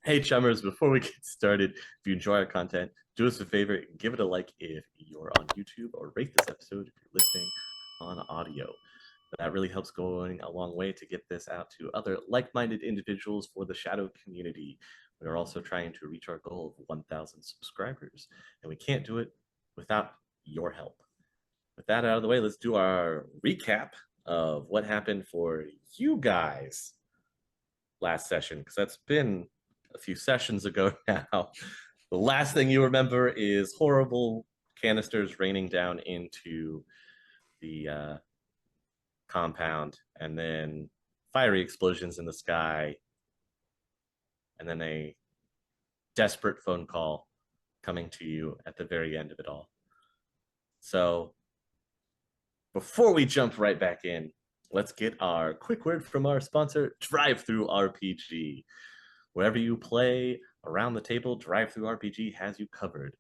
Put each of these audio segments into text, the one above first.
Hey chummers, before we get started, if you enjoy our content, do us a favor, give it a like if you're on YouTube, or rate this episode if you're listening on audio. That really helps going a long way to get this out to other like-minded individuals for the Shadow community. We are also trying to reach our goal of 1,000 subscribers, and we can't do it without your help. With that out of the way, let's do our recap of what happened for you guys last session, because that's been a few sessions ago now. The last thing you remember is horrible canisters raining down into the compound, and then fiery explosions in the sky, and then a desperate phone call coming to you at the very end of it all. So before we jump right back in, let's get our quick word from our sponsor, DriveThruRPG. Wherever you play around the table, DriveThruRPG has you covered.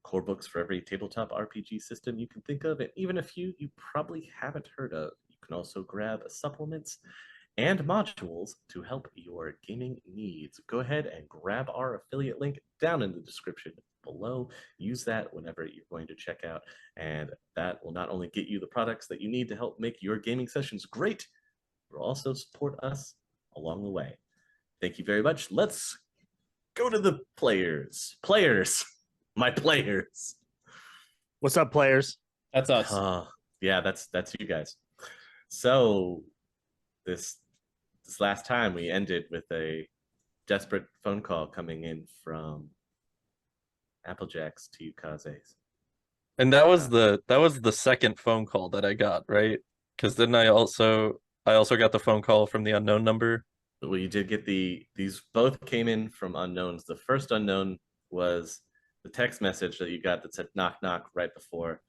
Core books for every tabletop RPG system you can think of, and even a few you probably haven't heard of. You can also grab supplements and modules to help your gaming needs. Go ahead and grab our affiliate link down in the description below. Use that whenever you're going to check out, and that will not only get you the products that you need to help make your gaming sessions great, but also support us along the way. Thank you very much. Let's go to the players. My players. What's up, players? That's us. Yeah, that's you guys. So this last time we ended with a desperate phone call coming in from Applejax to you, Kaze. And that was the second phone call that I got, right? Because then I also got the phone call from the unknown number. Well, you did get these both came in from unknowns. The first unknown was the text message that you got that said knock knock right before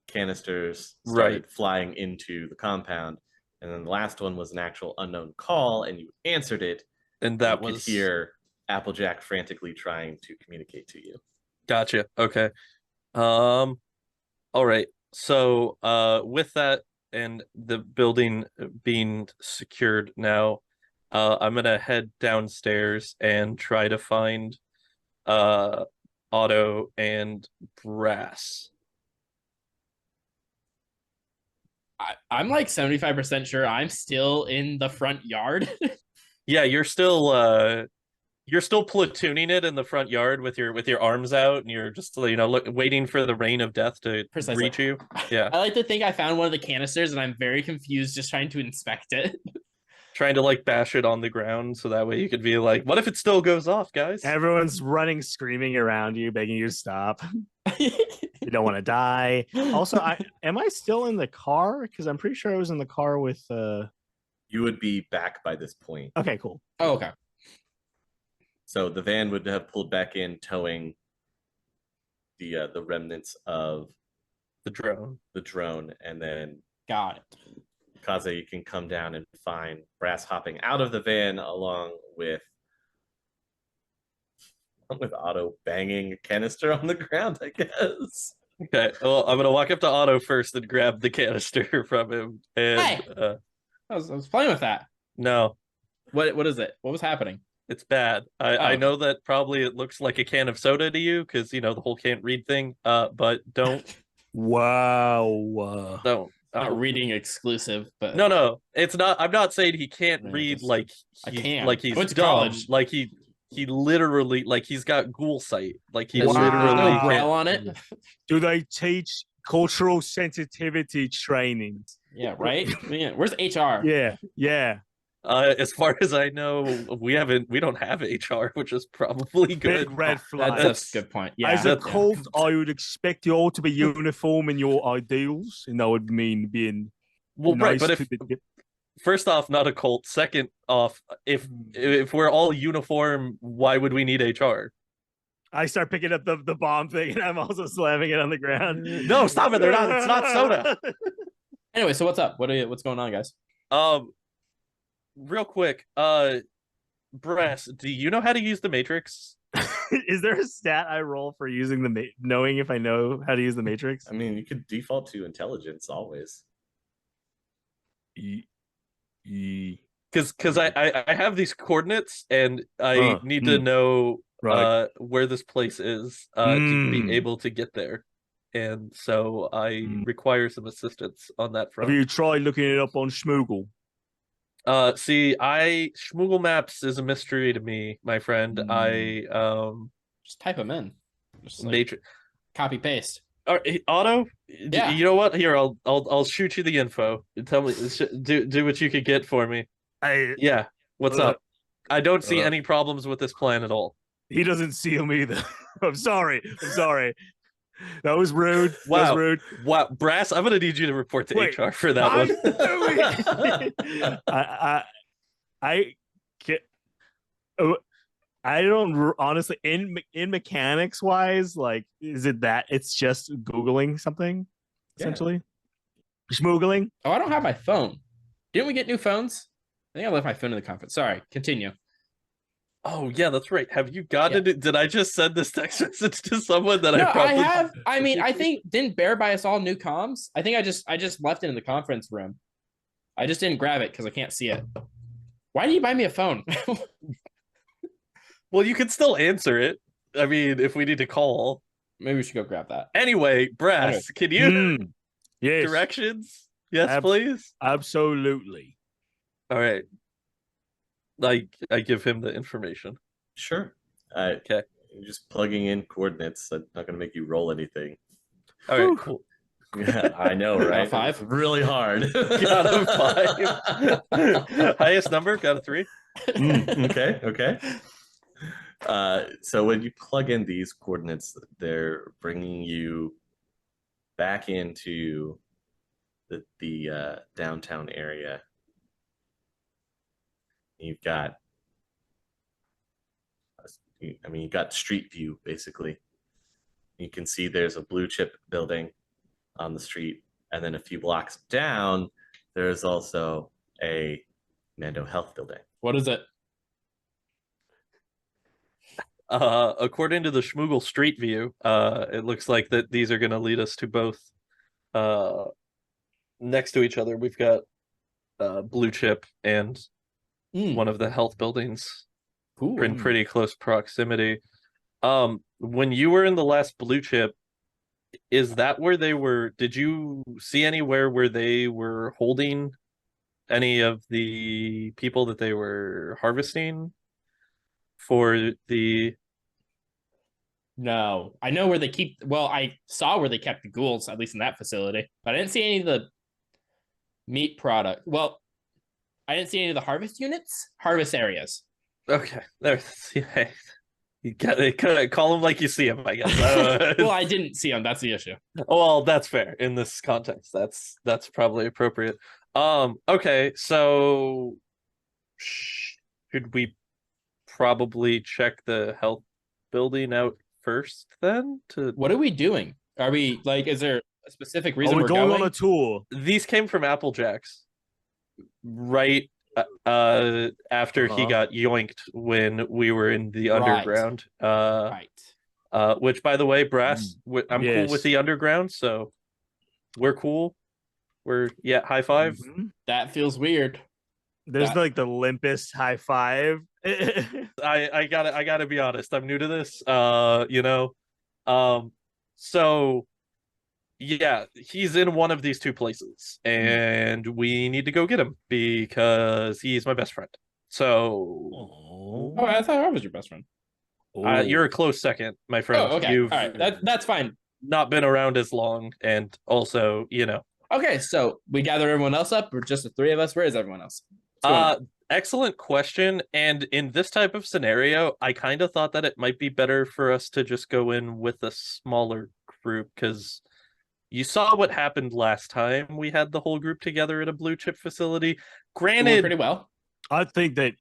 canisters started flying into the compound. And then the last one was an actual unknown call, and you answered it. And that you could hear Applejack frantically trying to communicate to you. Gotcha. Okay. All right. So with that and the building being secured now, I'm gonna head downstairs and try to find Otto and Brass. I'm like 75% sure I'm still in the front yard. Yeah, you're still platooning it in the front yard with your arms out, and you're just waiting for the rain of death to reach you. Yeah. I like to think I found one of the canisters and I'm very confused just trying to inspect it. Trying to like bash it on the ground so that way you could be like, what if it still goes off, guys? Everyone's running, screaming around you, begging you to stop. You don't want to die. Also, am I still in the car? Because I'm pretty sure I was in the car with You would be back by this point. Okay, cool. Oh, okay. So the van would have pulled back in, towing the remnants of the drone, and then got it. Kaze, you can come down and find Brass hopping out of the van along with Otto banging a canister on the ground, I guess. Okay, well, I'm gonna walk up to Otto first and grab the canister from him. And hey! I was playing with that. No. What is it? What was happening? It's bad. I know that probably it looks like a can of soda to you because the whole can't read thing. But don't. Wow. Don't. Not reading exclusive, but no, it's not. I'm not saying he can't read like he's went to dumb. college. Like he literally he's got Ghoul sight. Like he literally literally braille on it. Do they teach cultural sensitivity training? Yeah, right. Yeah. Where's HR? Yeah. As far as I know, we don't have HR, which is probably good. Big red flag. That's a good point. Yeah. As a cult, I would expect you all to be uniform in your ideals, and that would mean being nice, right. But first off, not a cult. Second off, if we're all uniform, why would we need HR? I start picking up the bomb thing, and I'm also slamming it on the ground. No, stop it! They're not. It's not soda. Anyway, so what's up? What's going on, guys? Real quick, Brass, do you know how to use the Matrix? Is there a stat I roll for using knowing if I know how to use the Matrix? I mean, you could default to intelligence always. Because I have these coordinates and I need to know where this place is to be able to get there, and so I require some assistance on that front. Have you tried looking it up on Schmoogle? See, Schmoogle Maps is a mystery to me, my friend. I just type them in, just like Matrix copy paste. Auto. Yeah. You know what? Here, I'll shoot you the info. Tell me, do what you could get for me. Yeah. What's up? I don't see any problems with this plan at all. He doesn't see him either. I'm sorry. That was rude. Wow. That was rude. Wow, Brass, I'm gonna need you to report to HR for that one. I can't. I don't honestly in mechanics wise, like, is it that it's just Googling something essentially? Schmoogling? Oh, I don't have my phone. Didn't we get new phones? I think I left my phone in the conference. Sorry, continue. Oh yeah, that's right. Have you gotten it? Did I just send this text message to someone that I probably have? I mean, I think didn't Bear buy us all new comms? I think I just left it in the conference room. I just didn't grab it because I can't see it. Why did you buy me a phone? Well, you can still answer it. I mean, if we need to call. Maybe we should go grab that. Anyway, Brass, can you yes. Directions? Yes, please. Absolutely. All right. I give him the information. Sure. Okay. You're just plugging in coordinates. I'm not going to make you roll anything. All right, cool. Yeah, I know, right? 5? It's really hard. Got a 5. Highest number, got a 3. Okay. So when you plug in these coordinates, they're bringing you back into the downtown area. You've got, you've got street view, basically. You can see there's a blue chip building on the street, and then a few blocks down, there's also a Mando Health building. What is it? According to the Schmoogle Street View, it looks like that these are going to lead us to both next to each other. We've got blue chip and one of the health buildings in pretty close proximity. When you were in the last blue chip, is that where they were? Did you see anywhere where they were holding any of the people that they were harvesting for the? No, I know where they keep. Well, I saw where they kept the ghouls, at least in that facility, but I didn't see any of the meat product. Well, I didn't see any of the harvest areas. Okay, there. You gotta call them like you see them, I guess. Well, I didn't see them. That's the issue. Well, that's fair in this context. That's probably appropriate. Okay, so should we probably check the health building out first then? What are we doing? Are we like? Is there a specific reason we're we're going on a tour? These came from Applejax, right? After he got yoinked when we were in the underground. Right. Which, by the way, Brass, I'm cool with the underground, so we're cool. We're high five. That feels weird. There's like the limpest high five. I gotta be honest. I'm new to this. So yeah, he's in one of these two places, and we need to go get him because he's my best friend. So, I thought I was your best friend. You're a close second, my friend. Oh, okay. All right, that's fine. Not been around as long, and also, Okay, so we gather everyone else up, or just the three of us? Where is everyone else? Excellent question. And in this type of scenario, I kind of thought that it might be better for us to just go in with a smaller group, because you saw what happened last time we had the whole group together at a blue chip facility. Granted, pretty well. I think that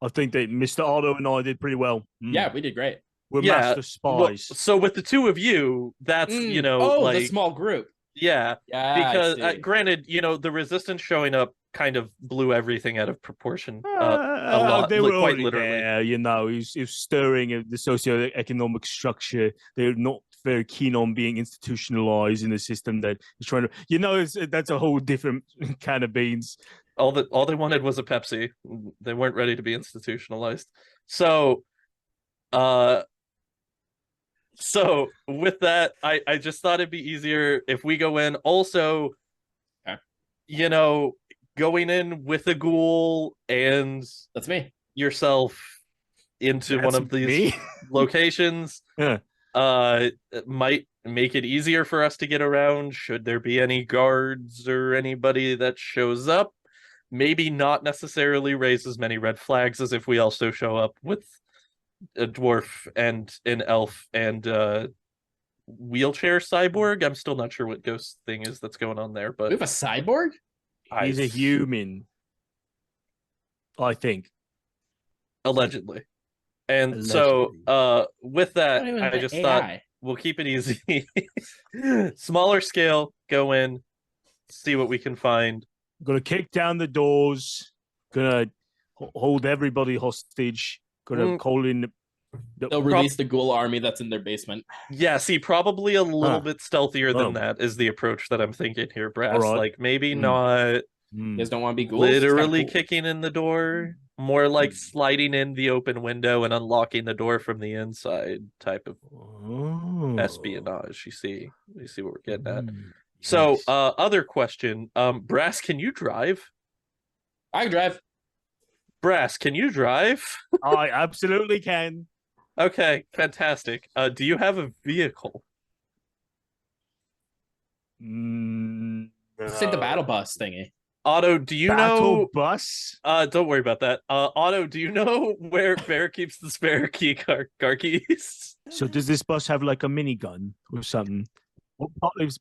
Mr. Otto and I did pretty well. Yeah, we did great. We're Yeah, master well, spies. so with the two of you, that's you know, Oh, like the small group. yeah, Yeah, because I see. granted, you know, the resistance showing up kind of blew everything out of proportion a lot, They were quite already literally. there, you know. He's stirring the socioeconomic structure. They're not very keen on being institutionalized in a system that is trying to, you know, that's a whole different can of beans. All they wanted was a Pepsi. They weren't ready to be institutionalized. So, so with that, I just thought it'd be easier if we go in. Also, Okay. you know, going in with a ghoul and That's me. yourself into one That's of these me. locations Yeah. it might make it easier for us to get around should there be any guards or anybody that shows up. Maybe not necessarily raise as many red flags as if we also show up with a dwarf and an elf and wheelchair cyborg. I'm still not sure what ghost thing is that's going on there, We but have a cyborg? He's a human, I think. allegedly. And so with that, Not even I the just AI. thought we'll keep it easy. Smaller scale, go in, see what we can find. Gonna kick down the doors. Gonna hold everybody hostage. Gonna call in. They'll release the ghoul army that's in their basement. Yeah, see, probably a little bit stealthier than Oh. that is the approach that I'm thinking here, Brass. Alright. Like maybe not You guys don't want to be ghouls? It's literally kinda cool. kicking in the door, more like sliding in the open window and unlocking the door from the inside type of espionage. You see what we're getting at. So, Yes. other question, Brass, can you drive? I can drive. Brass, can you drive? I absolutely can. Okay, fantastic. Do you have a vehicle? Let's take the battle bus thingy. Otto, do you Battle know? bus. Don't worry about that. Otto, do you know where Bear keeps the spare car keys? So does this bus have like a minigun or something? What part of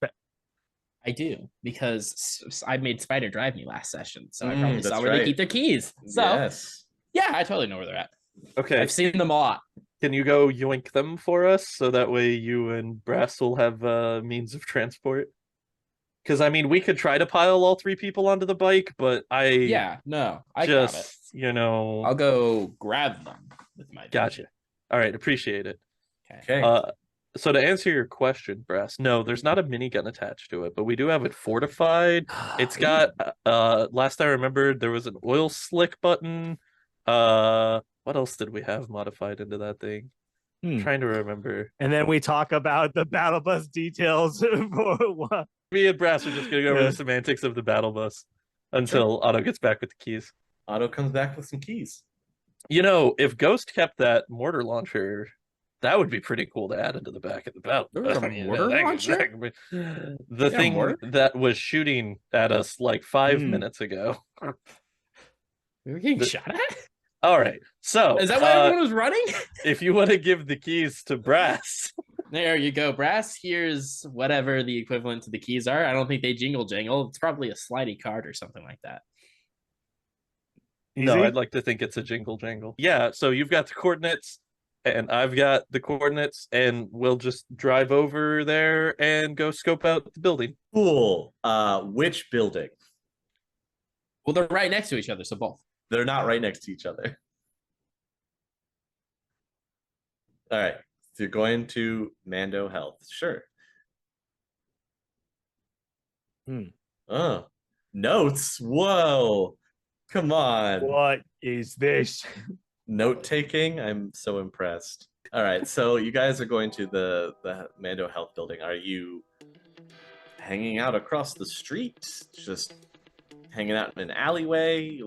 I do, because I made Spider drive me last session, so I probably that's saw where they right. keep their keys. So Yes. yeah, I totally know where they're at. Okay, I've seen them a lot. can you go yoink them for us so that way you and Brass will have means of transport? Because I mean, we could try to pile all three people onto the bike, but I Yeah, no, I got it. you know, I'll go grab them with my gotcha. All right, appreciate it. Okay. So to answer your question, Brass, no, there's not a minigun attached to it, but we do have it fortified. It's got last I remembered there was an oil slick button. What else did we have modified into that thing? Trying to remember. And then we talk about the battle bus details for what? Me and Brass are just gonna go over the semantics of the battle bus until Otto gets back with the keys. Otto comes back with some keys. You know, if Ghost kept that mortar launcher, that would be pretty cool to add into the back of the battle. There was a mortar launcher? The thing mortar? that was shooting at us like 5 minutes ago. We were getting shot at? All right. So Is that why everyone was running? if you want to give the keys to Brass. There you go, Brass. Here's whatever the equivalent to the keys are. I don't think they jingle jangle. It's probably a slidey card or something like that. No, Easy? I'd like to think it's a jingle jangle. Yeah, so you've got the coordinates and I've got the coordinates, and we'll just drive over there and go scope out the building. Cool. Which building? Well, they're right next to each other, so both. They're not right next to each other. All right. So you're going to Mando Health. Sure. Oh, notes. Whoa. Come on. What is this? Note taking. I'm so impressed. All right. So you guys are going to the Mando Health building. Are you hanging out across the street? Just hanging out in an alleyway?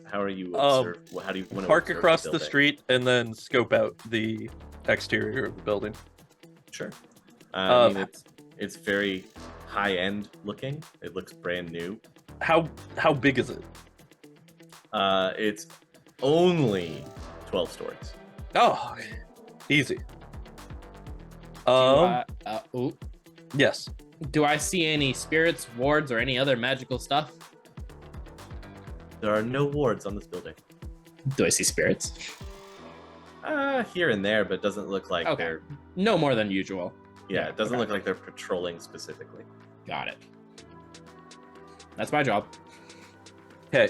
How are you how do you want to Park across the building? street and then scope out the exterior of the building. Sure. I mean, it's very high end looking. It looks brand new. How big is it? It's only 12 stories. Oh, easy. Yes. Do I see any spirits, wards, or any other magical stuff? There are no wards on this building. Do I see spirits? Here and there, but it doesn't look like Okay. they're. No more than usual. Yeah, it doesn't okay. look like they're patrolling specifically. Got it. That's my job. Okay.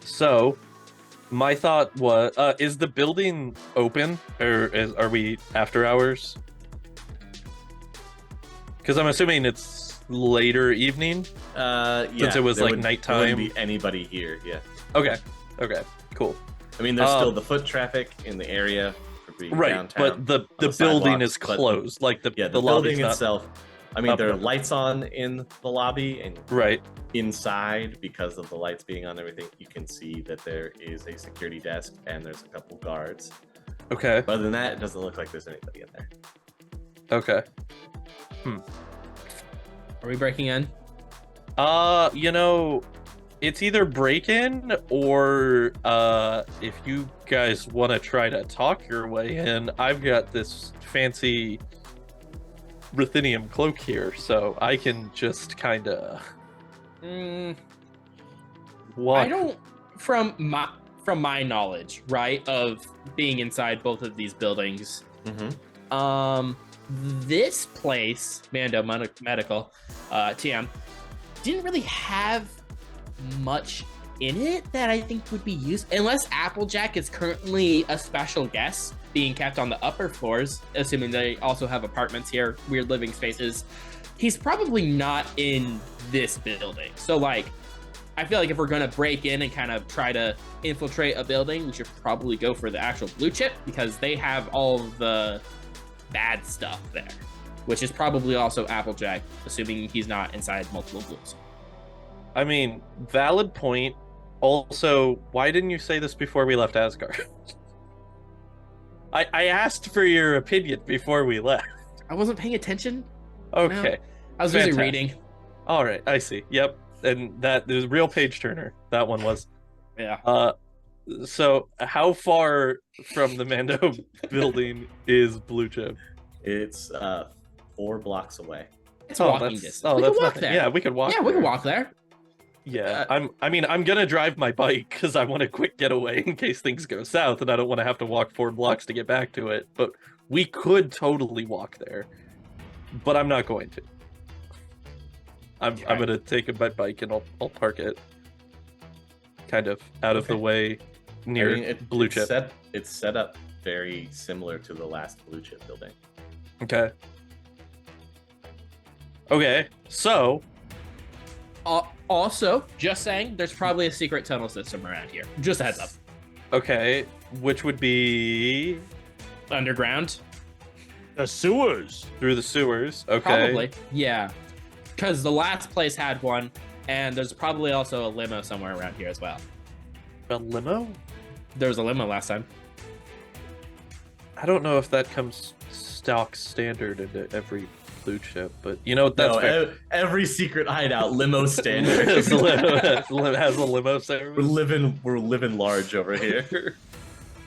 So my thought was, is the building open, or are we after hours? Because I'm assuming it's later evening. Yeah, Since it was there like wouldn't nighttime. be anybody here. Yeah. Okay. Okay. Cool. I mean, there's still the foot traffic in the area for being Right, downtown. but the the building sidewalks, is but- closed. Like the Yeah, the lobby's building not itself. I mean, up there are and- lights on in the lobby, and right. inside, because of the lights being on and everything, you can see that there is a security desk and there's a couple guards. Okay. But other than that, it doesn't look like there's anybody in there. Okay. Are we breaking in? You know, it's either break in or if you guys want to try to talk your way in, I've got this fancy ruthenium cloak here, so I can just kind of walk. I don't, from my knowledge, right, of being inside both of these buildings. This place, Mando Medical, TM, didn't really have much in it that I think would be used, unless Applejack is currently a special guest being kept on the upper floors, assuming they also have apartments here, weird living spaces. He's probably not in this building. So, like, I feel like if we're gonna break in and kind of try to infiltrate a building, we should probably go for the actual blue chip, because they have all of the bad stuff there, which is probably also Applejack, assuming he's not inside multiple ghouls. I mean, valid point. Also, why didn't you say this before we left Asgard? I asked for your opinion before we left. I wasn't paying attention. Okay. I was busy Fantastic. reading. All right, I see. Yep. And that there's a real page turner. That one was. Yeah. So how far from the Mando building is Blue Chip? It's 4 blocks away. It's walking distance. Oh, we that's can walk nothing. there. Yeah, we could walk. Yeah, we can there. walk there. Yeah, I'm gonna drive my bike because I want a quick getaway in case things go south, and I don't want to have to walk 4 blocks to get back to it. But we could totally walk there, but I'm not going to. I'm gonna take my bike and I'll park it kind of out of the way near I mean, Blue Chip. It's set up very similar to the last Blue Chip building. Okay. Okay, so Also, just saying, there's probably a secret tunnel system around here. Just a heads up. okay, which would be Underground? The sewers. through the sewers. Okay. Probably. Yeah. Because the last place had one, and there's probably also a limo somewhere around here as well. A limo? There was a limo last time. I don't know if that comes stock standard into every Blue Chip, but you know that's No, fair. every secret hideout limo standard. has a limo service. We're living large over here.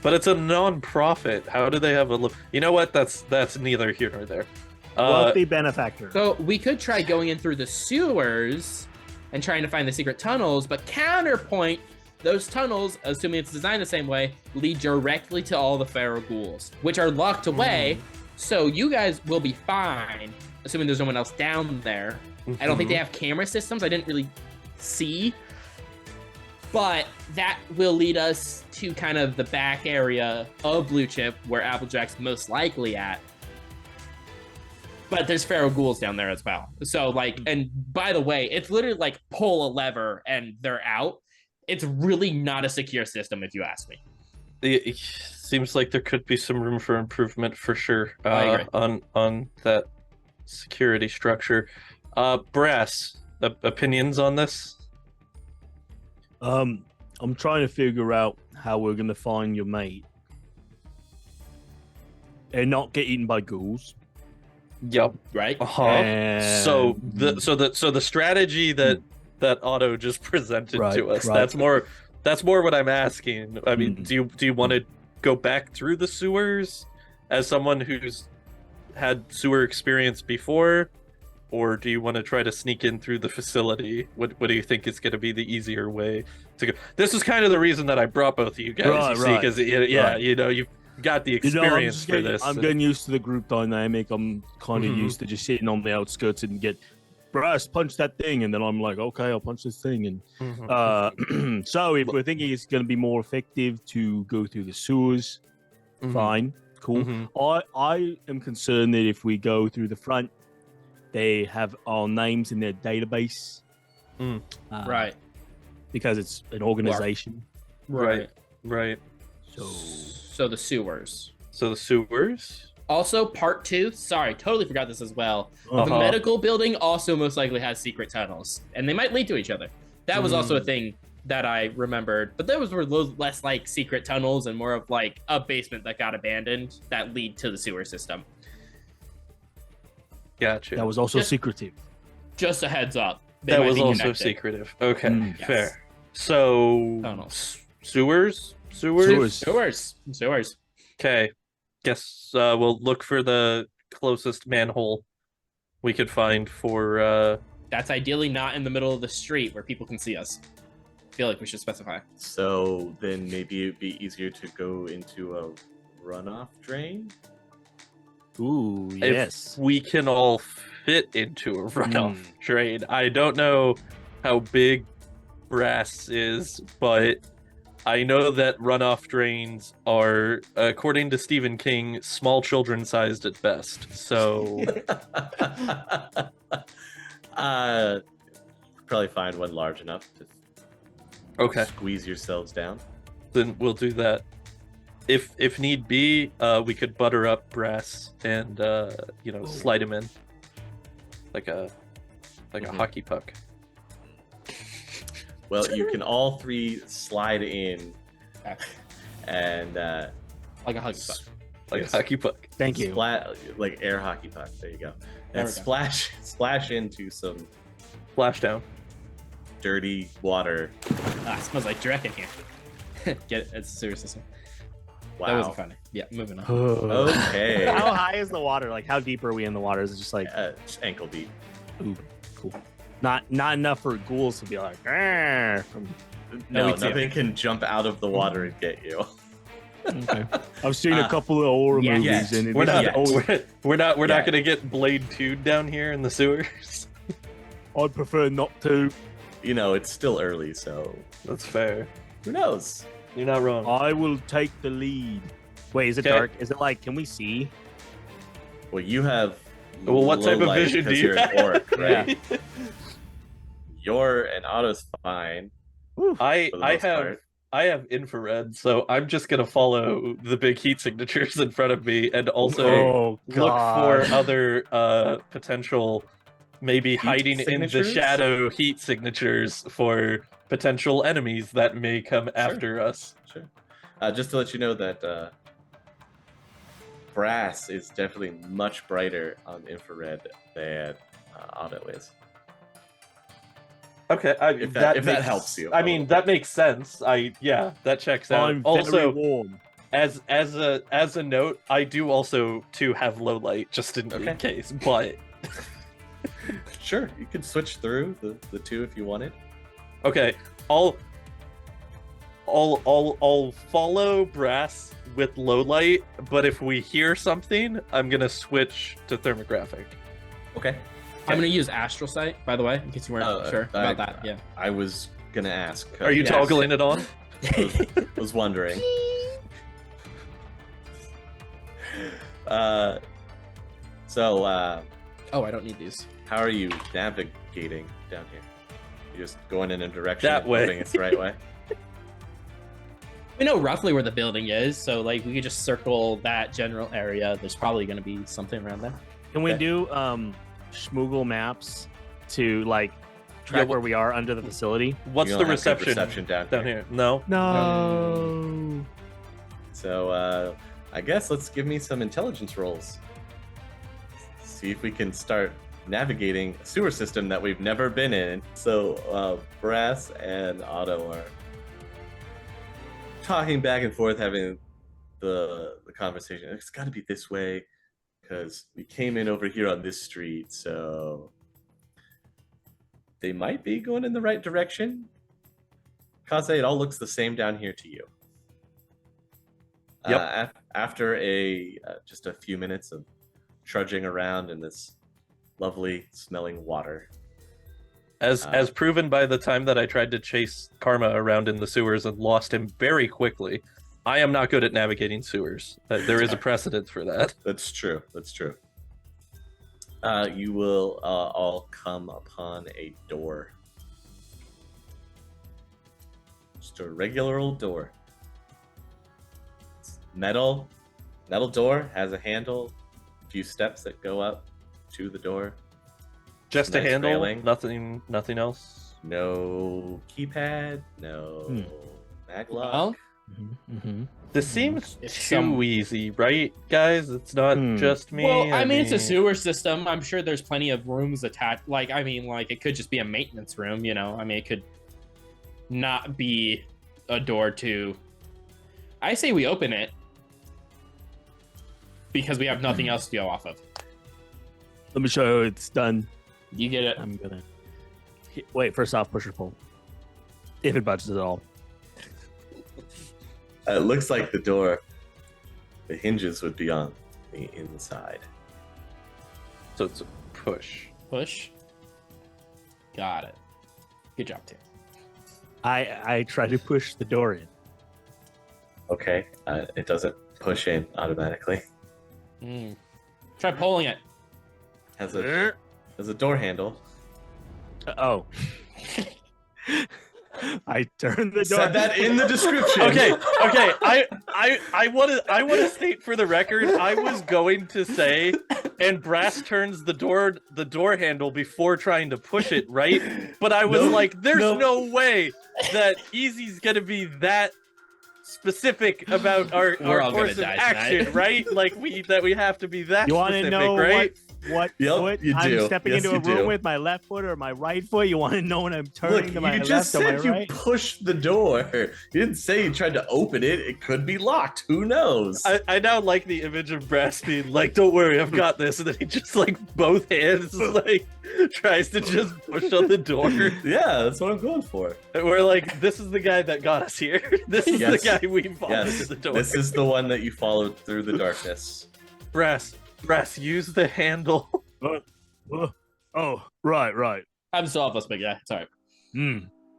But it's a non-profit. How do they have a? You know what? That's neither here nor there. Wealthy benefactor. So we could try going in through the sewers and trying to find the secret tunnels, but counterpoint, those tunnels, assuming it's designed the same way, lead directly to all the feral ghouls, which are locked away. So you guys will be fine, assuming there's no one else down there. I don't think they have camera systems. I didn't really see. But that will lead us to kind of the back area of Blue Chip, where Applejack's most likely at. But there's feral ghouls down there as well. So, like, and by the way, it's literally like pull a lever and they're out. It's really not a secure system, if you ask me. It seems like there could be some room for improvement for sure I agree. on that security structure. Brass, opinions on this? I'm trying to figure out how we're gonna find your mate and not get eaten by ghouls. Yep. Right? And- So the strategy that Otto just presented Right, to us, right. that's more what I'm asking. I mean, Mhm. do you want to go back through the sewers as someone who's had sewer experience before, or do you want to try to sneak in through the facility? What do you think is going to be the easier way to go? This is kind of the reason that I brought both of you guys. Right, you see, right, because right. you know got the I'm experience just for getting, this. I'm getting used to the group dynamic. I'm kind of used to just sitting on the outskirts and get brass punch that thing, and then I'm like, okay, I'll punch this thing. And Mhm. so if we're thinking it's going to be more effective to go through the sewers, Mhm. fine, cool. Mhm. I am concerned that if we go through the front, they have our names in their database, Right. because it's an organization. Right. So the sewers. So the sewers. Also, part 2. Sorry, totally forgot this as well. The Uh-huh. medical building also most likely has secret tunnels, and they might lead to each other. That was also a thing that I remembered, but those were less like secret tunnels and more of like a basement that got abandoned that lead to the sewer system. Gotcha. That was also secretive. Just a heads up. They That might was be also connected. secretive. Okay, Yes. fair. So Tunnels. sewers. Sewers. Okay. Guess we'll look for the closest manhole we could find for. That's ideally not in the middle of the street where people can see us. I feel like we should specify. So then maybe it'd be easier to go into a runoff drain. Ooh, yes. If we can all fit into a runoff drain. I don't know how big brass is, but I know that runoff drains are, according to Stephen King, small children sized at best. So probably find one large enough to squeeze yourselves down. Then we'll do that. If need be, we could butter up brass and slide him in like a hockey puck. Well, you can all three slide in, and Like a hockey puck. Like a hockey puck. Thank you. Like air hockey puck. There you go. There And we go. splash into some Splashdown. dirty water. It smells like Drek in here. Get it? It's a sewer system. Wow. That wasn't funny. Yeah, moving on. Okay. How high is the water? Like, how deep are we in the water? Is it just like, Just ankle deep. ooh, cool. Not enough for ghouls to be like, "Arr," from. No, we do. nothing can jump out of the water and get you. Okay. I've seen a couple of horror yeah, movies, yeah. and We're not. Yeah. We're not Yeah. gonna get Blade 2 down here in the sewers. I'd prefer not to. You know, it's still early, so That's fair. who knows? You're not wrong. I will take the lead. Wait, is it Okay. dark? Is it like, can we see? Well, you have. Well, what low type of light vision do 'cause you you're an have? orc, right? You're and Otto's fine. I for the most have part. I have infrared, so I'm just gonna follow the big heat signatures in front of me, and also Oh, look God. for other potential, maybe hiding in the signatures? shadow heat signatures for potential enemies that may come after us. Sure. Just to let you know that brass is definitely much brighter on infrared than Otto is. Okay, If that helps you. I mean, that makes sense. That checks out. I'm very Also, warm. as a note, I do also too have low light just in case, but Sure, you could switch through the two if you wanted. okay, I'll follow brass with low light, but if we hear something, I'm gonna switch to thermographic. Okay. I'm going to use Astral Sight, by the way, in case you weren't sure about that. Yeah. I was gonna ask. Are you Yes. toggling it on? was wondering. Oh, I don't need these. How are you navigating down here? You're just going in a direction That and way. hoping it's the right way? We know roughly where the building is, so like we could just circle that general area. There's probably going to be something around there. Can we Okay. do Schmoogle maps to like track where we are under the facility? What's You the don't have good reception down down here? No. No. So I guess let's give me some intelligence rolls. See if we can start navigating a sewer system that we've never been in. So Brass and Otto are talking back and forth, having the conversation. It's got to be this way because we came in over here on this street, so they might be going in the right direction. Kaze, it all looks the same down here to you. Yep. after just a few minutes of trudging around in this lovely smelling water, As proven by the time that I tried to chase Karma around in the sewers and lost him very quickly, I am not good at navigating sewers. There is a precedent for that. That's true. That's true. You will all come upon a door. Just a regular old door. It's metal door, has a handle, a few steps that go up to the door. Just a Nice handle, railing. nothing else. No keypad, no maglock. Well, This seems It's too easy, right, guys? It's not just me. well, I mean, it's a sewer system. I'm sure there's plenty of rooms attached. Like, I mean, like, it could just be a maintenance room, you know? I mean, it could not be a door to... I say we open it because we have nothing else to go off of. Let me show you it's done. You get it. I'm gonna wait. First off, push or pull, if it budges at all. It looks like the door, the hinges would be on the inside. So it's a push. Push. Got it. Good job, Tim. I try to push the door in. Okay, it doesn't push in automatically. Try pulling it. Has a door handle. Oh. I turned the door. Said that in the description. Okay. I want to state for the record, I was going to say, and Brass turns the door handle before trying to push it, right? But I was like, there's no way that Easy's gonna be that specific about our course of action, tonight. right? Like we have to be that You want specific, to know right? what Yep, foot you I'm do. stepping Yes, into a you room do. with, my left foot or my right foot? You want to know when I'm turning Look, to my you left just or my said you right? pushed the door. You didn't say you tried to open it. It could be locked. Who knows? I now like the image of Brass being like, don't worry, I've got this. And then he just like both hands like tries to just push on the door. Yeah, that's what I'm going for. And we're like, this is the guy that got us here. This is Yes. the guy we followed to Yes, the door. this is the one that you followed through the darkness. Brass, use the handle. Oh, right. I'm still off this big guy. Sorry.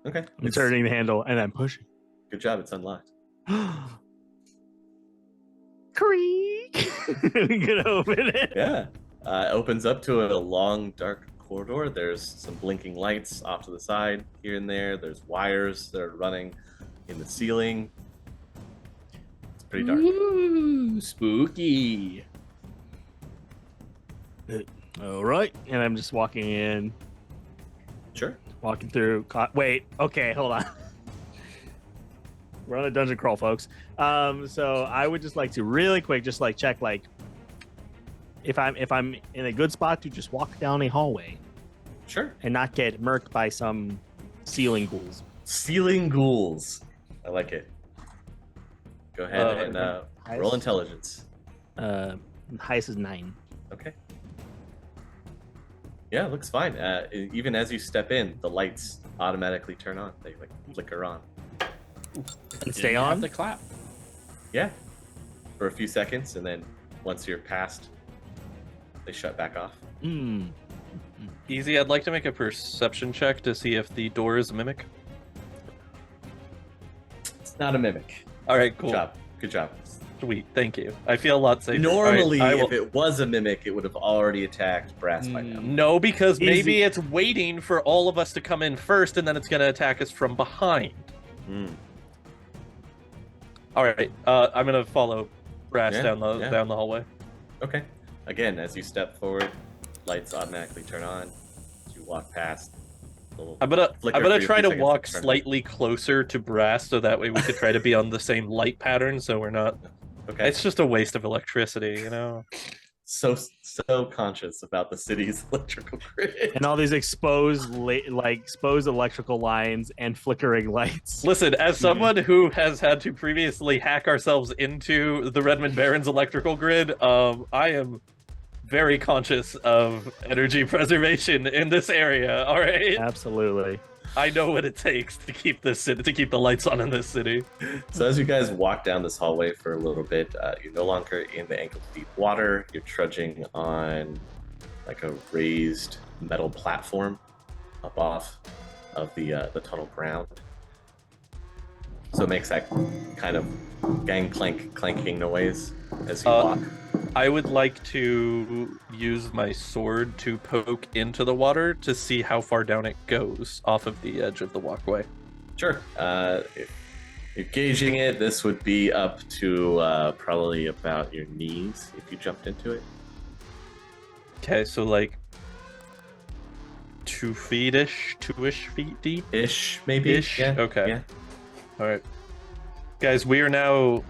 Okay. I'm turning the handle and I'm pushing. Good job. It's unlocked. Creak. We can open it. Yeah. It opens up to a long, dark corridor. There's some blinking lights off to the side here and there. There's wires that are running in the ceiling. It's pretty dark. Ooh, spooky. All right, and I'm just walking in, Sure. walking through. Wait, okay, hold on. We're on a dungeon crawl, folks. So I would just like to really quick, just like check, like if I'm in a good spot to just walk down a hallway Sure. and not get murked by some ceiling ghouls. Ceiling ghouls. I like it. Go ahead and roll intelligence. Highest is 9. Okay. Yeah, it looks fine. Even as you step in, the lights automatically turn on. They like flicker on. And stay Didn't have on. to clap. Yeah. For a few seconds, and then once you're past, they shut back off. Easy, I'd like to make a perception check to see if the door is a mimic. It's not a mimic. All right, Good cool. job. Good job. Sweet, thank you. I feel a lot safer. Normally, I will... if it was a mimic, it would have already attacked Brass by now. No, because maybe Easy. it's waiting for all of us to come in first, and then it's going to attack us from behind. All right, I'm going to follow Brass down the hallway. Okay. Again, as you step forward, lights automatically turn on. As you walk past, I'm gonna flicker for a try few to seconds walk to turn on. slightly closer to Brass, so that way we could try to be on the same light pattern, so we're not. Okay. It's just a waste of electricity, you know. So conscious about the city's electrical grid. And all these exposed electrical lines and flickering lights. Listen, as someone who has had to previously hack ourselves into the Redmond Barons electrical grid, I am very conscious of energy preservation in this area. All right. Absolutely. I know what it takes to keep this city, to keep the lights on in this city. So as you guys walk down this hallway for a little bit, you're no longer in the ankle-deep water. You're trudging on like a raised metal platform up off of the tunnel ground. So it makes that kind of gangplank clanking noise as you walk. I would like to use my sword to poke into the water to see how far down it goes off of the edge of the walkway. Sure. If you're gauging it, this would be up to probably about your knees if you jumped into it. Okay, so like 2 feet-ish, 2-ish feet deep? Ish, maybe? Ish? Yeah. Okay. Yeah. Alright. Guys, we are now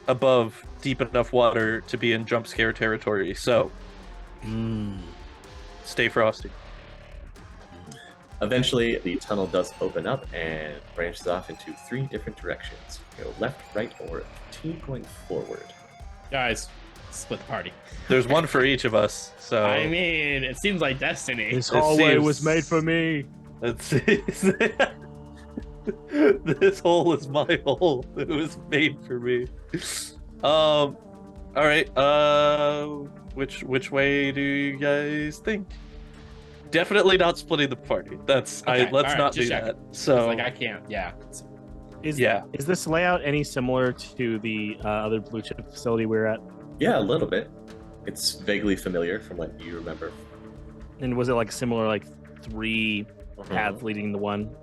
above deep enough water to be in jump scare territory, so stay frosty. Eventually, the tunnel does open up and branches off into 3 different directions. Go left, right, or keep going forward. Guys, split the party. There's one for each of us, so... I mean, it seems like destiny. This hallway seems- was made for me. Let's see. This hole is my hole. It was made for me. All right. Which way do you guys think? Definitely not splitting the party. That's Okay, let's alright, not do just check. that. So Like I can't. Yeah. Is Yeah. Is this layout any similar to the other blue chip facility we were at? Yeah, a little bit. It's vaguely familiar from what you remember. And was it like similar, like 3 paths leading to one?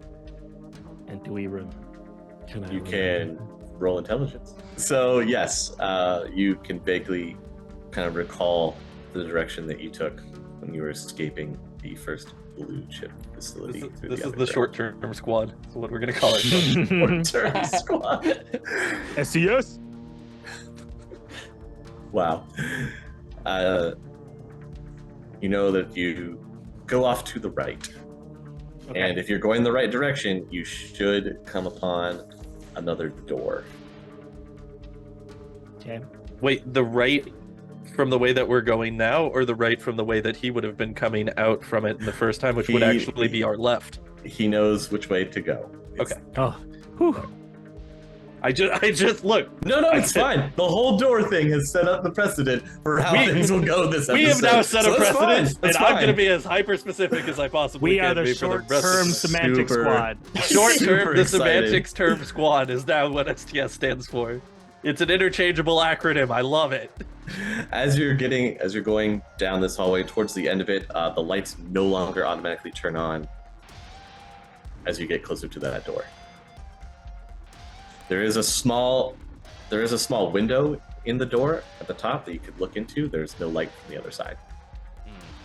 And do we You can roll intelligence. So yes, you can vaguely kind of recall the direction that you took when you were escaping the first blue chip facility. this is the short-term squad. That's what we're gonna call it. short-term squad. SES? Wow. You know that you go off to the right. Okay. And if you're going the right direction, you should come upon another door. Okay. Wait, the right from the way that we're going now, or the right from the way that he would have been coming out from it in the first time, which would actually be our left? He knows which way to go. Okay. Oh. Whew. I just look. No, it's fine. The whole door thing has set up the precedent for how things will go this episode. We have now set a that's precedent, fine. and I'm going to be as hyper-specific as I possibly We can are the be for the rest of short-term the- semantic Super. squad. Short Super term, the excited. semantics term squad is now what STS stands for. It's an interchangeable acronym. I love it. As you're going down this hallway towards the end of it, the lights no longer automatically turn on as you get closer to that door. There is a small window in the door at the top that you could look into. There's no light from the other side.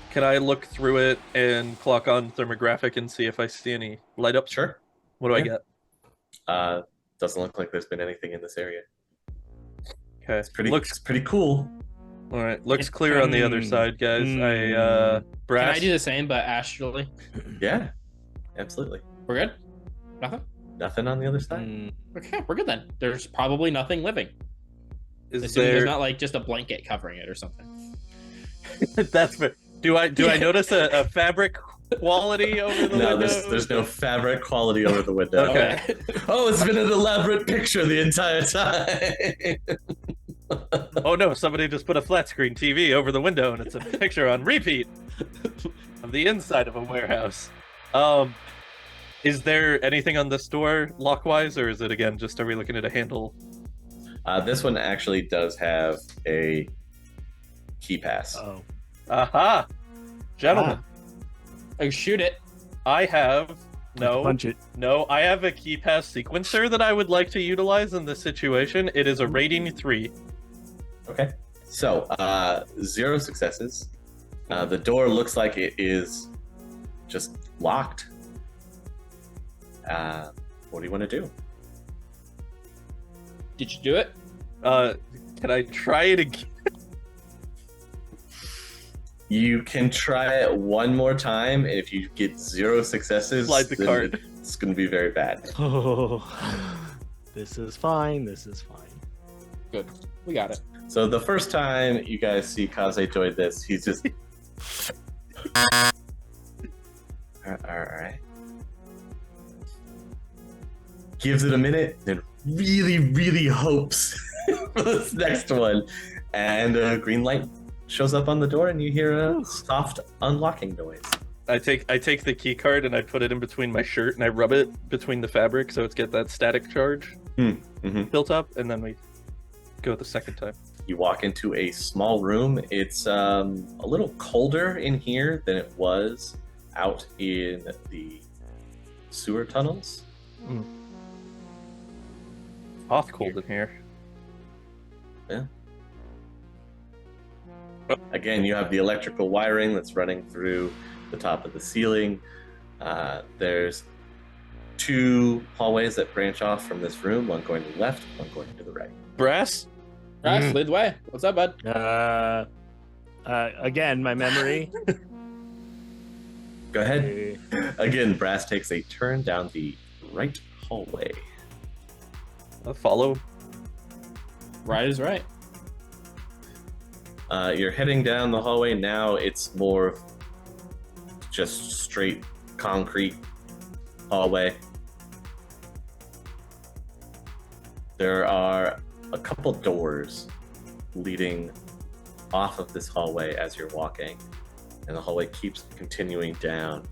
Can I look through it and clock on thermographic and see if I see any light up? Sure. What do I Yeah. get? Doesn't look like there's been anything in this area. Okay. It's pretty Looks cool. all right. Looks clear on the other side, guys. Can Brass. I do the same, but astrally? Yeah, absolutely. We're good. Nothing. Nothing on the other side. Mm, Okay, we're good then. There's probably nothing living. Is Assuming there's there? not like just a blanket covering it or something. That's fair. Do I notice a fabric quality over the No, window? there's no fabric quality over the window. Okay. Oh, it's been an elaborate picture the entire time. Oh no! Somebody just put a flat screen TV over the window, and it's a picture on repeat of the inside of a warehouse. Is there anything on this door lock-wise, or is it again just are we looking at a handle? This one actually does have a key pass. oh. Aha, gentlemen, Oh, shoot it. I have Punch it. no. I have a key pass sequencer that I would like to utilize in this situation. It is a rating 3. Okay. So, 0 successes. The door looks like it is just locked. What do you want to do? Did you do it? Can I try it again? You can try it one more time, and if you get 0 successes, Slide the then card. it's going to be very bad. Oh, this is fine. This is fine. Good. We got it. So the first time you guys see Kaze doing this, he's just... All right. gives it a minute, then really, really hopes for this next one. And a green light shows up on the door, and you hear a soft unlocking noise. I take the key card and I put it in between my shirt and I rub it between the fabric so it's get that static charge built up, and then we go the second time. You walk into a small room. It's a little colder in here than it was out in the sewer tunnels. Hot cold in here. Yeah. Again, you have the electrical wiring that's running through the top of the ceiling. There's 2 hallways that branch off from this room, one going to the left, one going to the right. Brass? Brass, lead the way. What's up, bud? Again, my memory. Go ahead. Again, Brass takes a turn down the right hallway. I'll follow. Right is right. You're heading down the hallway now. It's more just straight concrete hallway. There are a couple doors leading off of this hallway as you're walking, and the hallway keeps continuing down.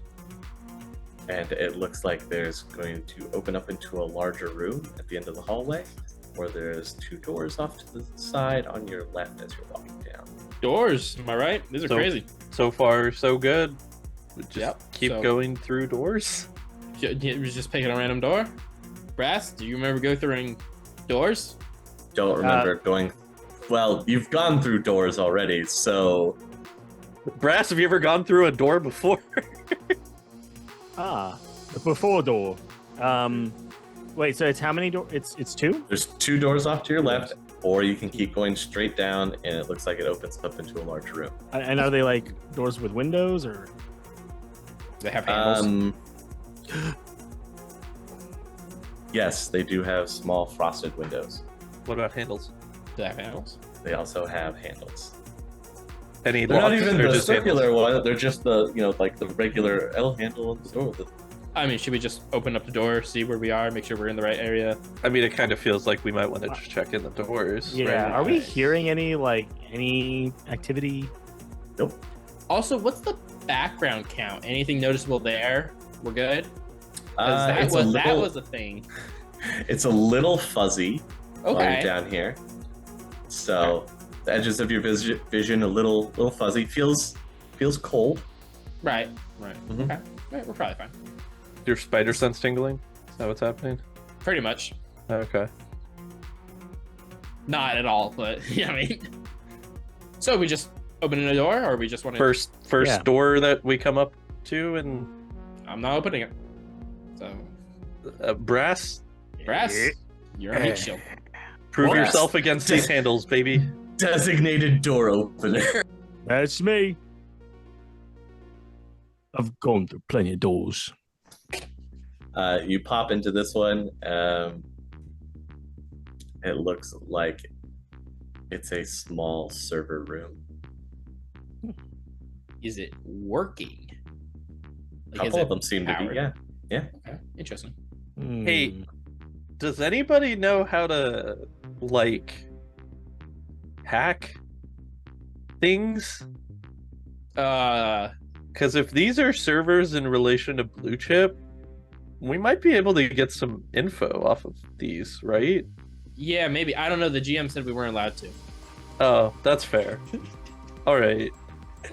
And it looks like there's going to open up into a larger room at the end of the hallway, or there's 2 doors off to the side on your left as you're walking down. Doors, am I right? These are crazy. So far, so good. We just keep so- going through doors. You was just picking a random door? Brass, do you remember go through doors? Don't remember going... Well, you've gone through doors already, so... Brass, have you ever gone through a door before? The before door. Wait, so it's how many doors? It's 2? There's 2 doors off to your left, or you can keep going straight down, and it looks like it opens up into a large room. And are they like doors with windows, or? Do they have handles? Yes, they do have small frosted windows. What about handles? Do they have handles? They also have handles. Any They're not locks even or the just circular handles? one. They're just the, like the regular L handle on the door. I mean, should we just open up the door, see where we are, make sure we're in the right area? I mean, it kind of feels like we might want to just check in the doors. Yeah. right? Are we hearing any activity? Nope. Also, what's the background count? Anything noticeable there? We're good? 'Cause that was a thing. It's a little fuzzy while you're Okay. down here. So the edges of your vision a little fuzzy. Feels cold. Right. Mhm. Okay. Right, we're probably fine. Your spider sense tingling? Is that what's happening? Pretty much. Okay. Not at all, but yeah, I mean. So we just opening a door, or we just want to? First Yeah. door that we come up to, and I'm not opening it. So, Brass, Brass, you're a heat shield. prove Brass. yourself against these handles, baby. Designated door opener. That's me. I've gone through plenty of doors. You pop into this one. It looks like it's a small server room. Is it working? A Like, is couple it of them seem to be, powered? yeah. Okay, interesting. Hey, does anybody know how to, like, hack things? Because if these are servers in relation to Blue Chip, we might be able to get some info off of these, right? Yeah, maybe. I don't know. The GM said we weren't allowed to. Oh, that's fair. All right.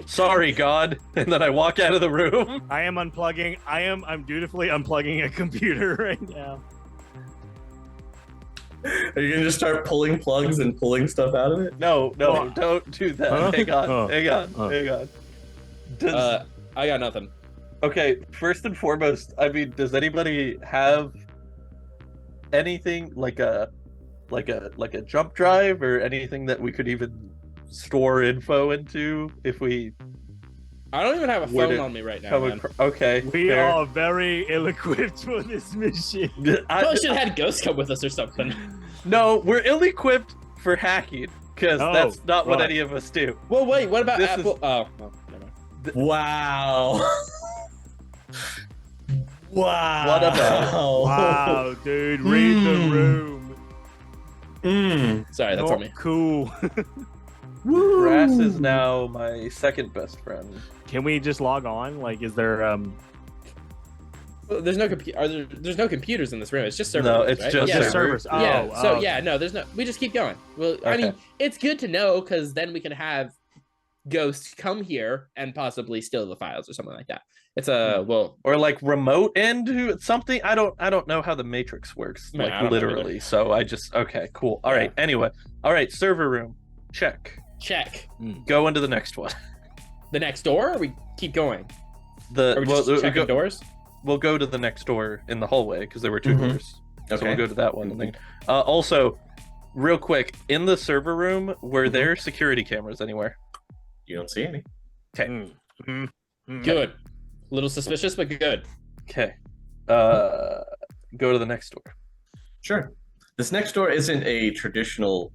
Sorry, God. And then I walk out of the room. I am unplugging. I'm dutifully unplugging a computer right now. Are you gonna just start pulling plugs and pulling stuff out of it? No, Huh? don't do that. Huh? Hang on, Huh? hang on, Huh? hang on. Does, I got nothing. okay, first and foremost, I mean, does anybody have anything like a jump drive or anything that we could even store info into if we I don't even have a Where phone did- on me right now. come Man. across? Okay, We fair. are very ill-equipped for this mission. Probably should have had Ghost come with us or something. No, we're ill-equipped for hacking because Oh, that's not what right. any of us do. Well, wait. What about This is- Apple? Oh, well, never mind. Wow. Wow. What about Wow, dude, read the room. Sorry, that's on Not me. cool. Brass is now my second best friend. Can we just log on? Like, is there Well, there's no there's no computers in this room. It's just servers. No, it's right? just yeah. servers? Oh, Yeah. So oh, yeah, no, there's no. We just keep going. Well, I Okay. mean, it's good to know because then we can have ghosts come here and possibly steal the files or something like that. It's a well, Or like remote end something. I don't know how the matrix works, Man, I like don't know literally. So I just okay, cool. All right. Anyway, all right. Server room, check. check Go into the next one. the next door. Or we keep going. The Are we just checking doors? We'll go to the next door in the hallway because there were 2 Mhm. doors. So Okay. we'll go to that one. And then, also, real quick, in the server room, were there security cameras anywhere? You don't see any. Good. A little suspicious, but good. Okay. Go to the next door. Sure. This next door isn't a traditional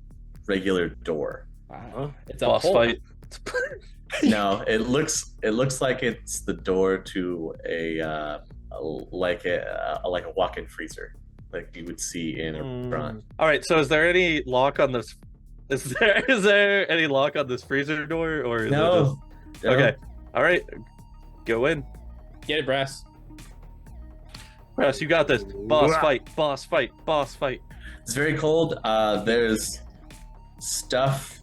regular door. Wow. It's a Boss hole. fight. No, it looks like it's the door to a walk-in freezer, like you would see in a restaurant. All right. So is there any lock on this? Is there any lock on this freezer door, or is it No. just... Okay. All right. Go in. Get it, Brass. Brass, you got this. Boss fight. Boss fight. Boss fight. It's very cold. There's stuff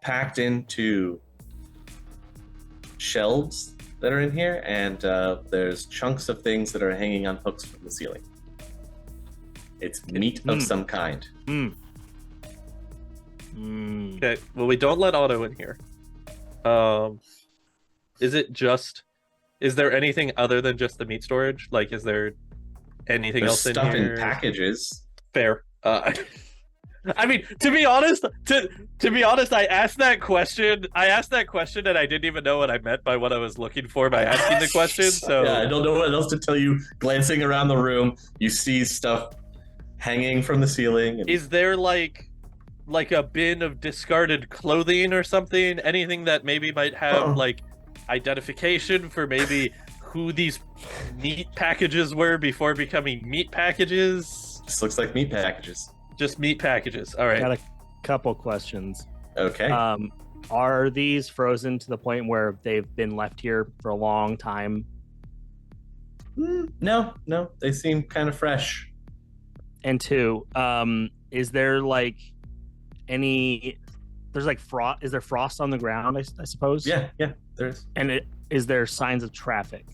packed into shelves that are in here, and there's chunks of things that are hanging on hooks from the ceiling. It's meat of some kind. Okay. Well, we don't let Otto in here. Is there anything other than just the meat storage? Like, is there anything There's else in stuff here? in packages. Fair. I mean, to be honest, I asked that question, and I didn't even know what I meant by what I was looking for by asking the question. So Yeah, I don't know what else to tell you. Glancing around the room, you see stuff hanging from the ceiling. And... is there like a bin of discarded clothing or something? Anything that maybe might have like identification for maybe who these meat packages were before becoming meat packages? This looks like meat packages. Just meat packages. All right. Got a couple questions. Okay. Are these frozen to the point where they've been left here for a long time? No, they seem kind of fresh. And 2, is there like there's like frost? Is there frost on the ground? I suppose. Yeah, there's. And is there signs of traffic?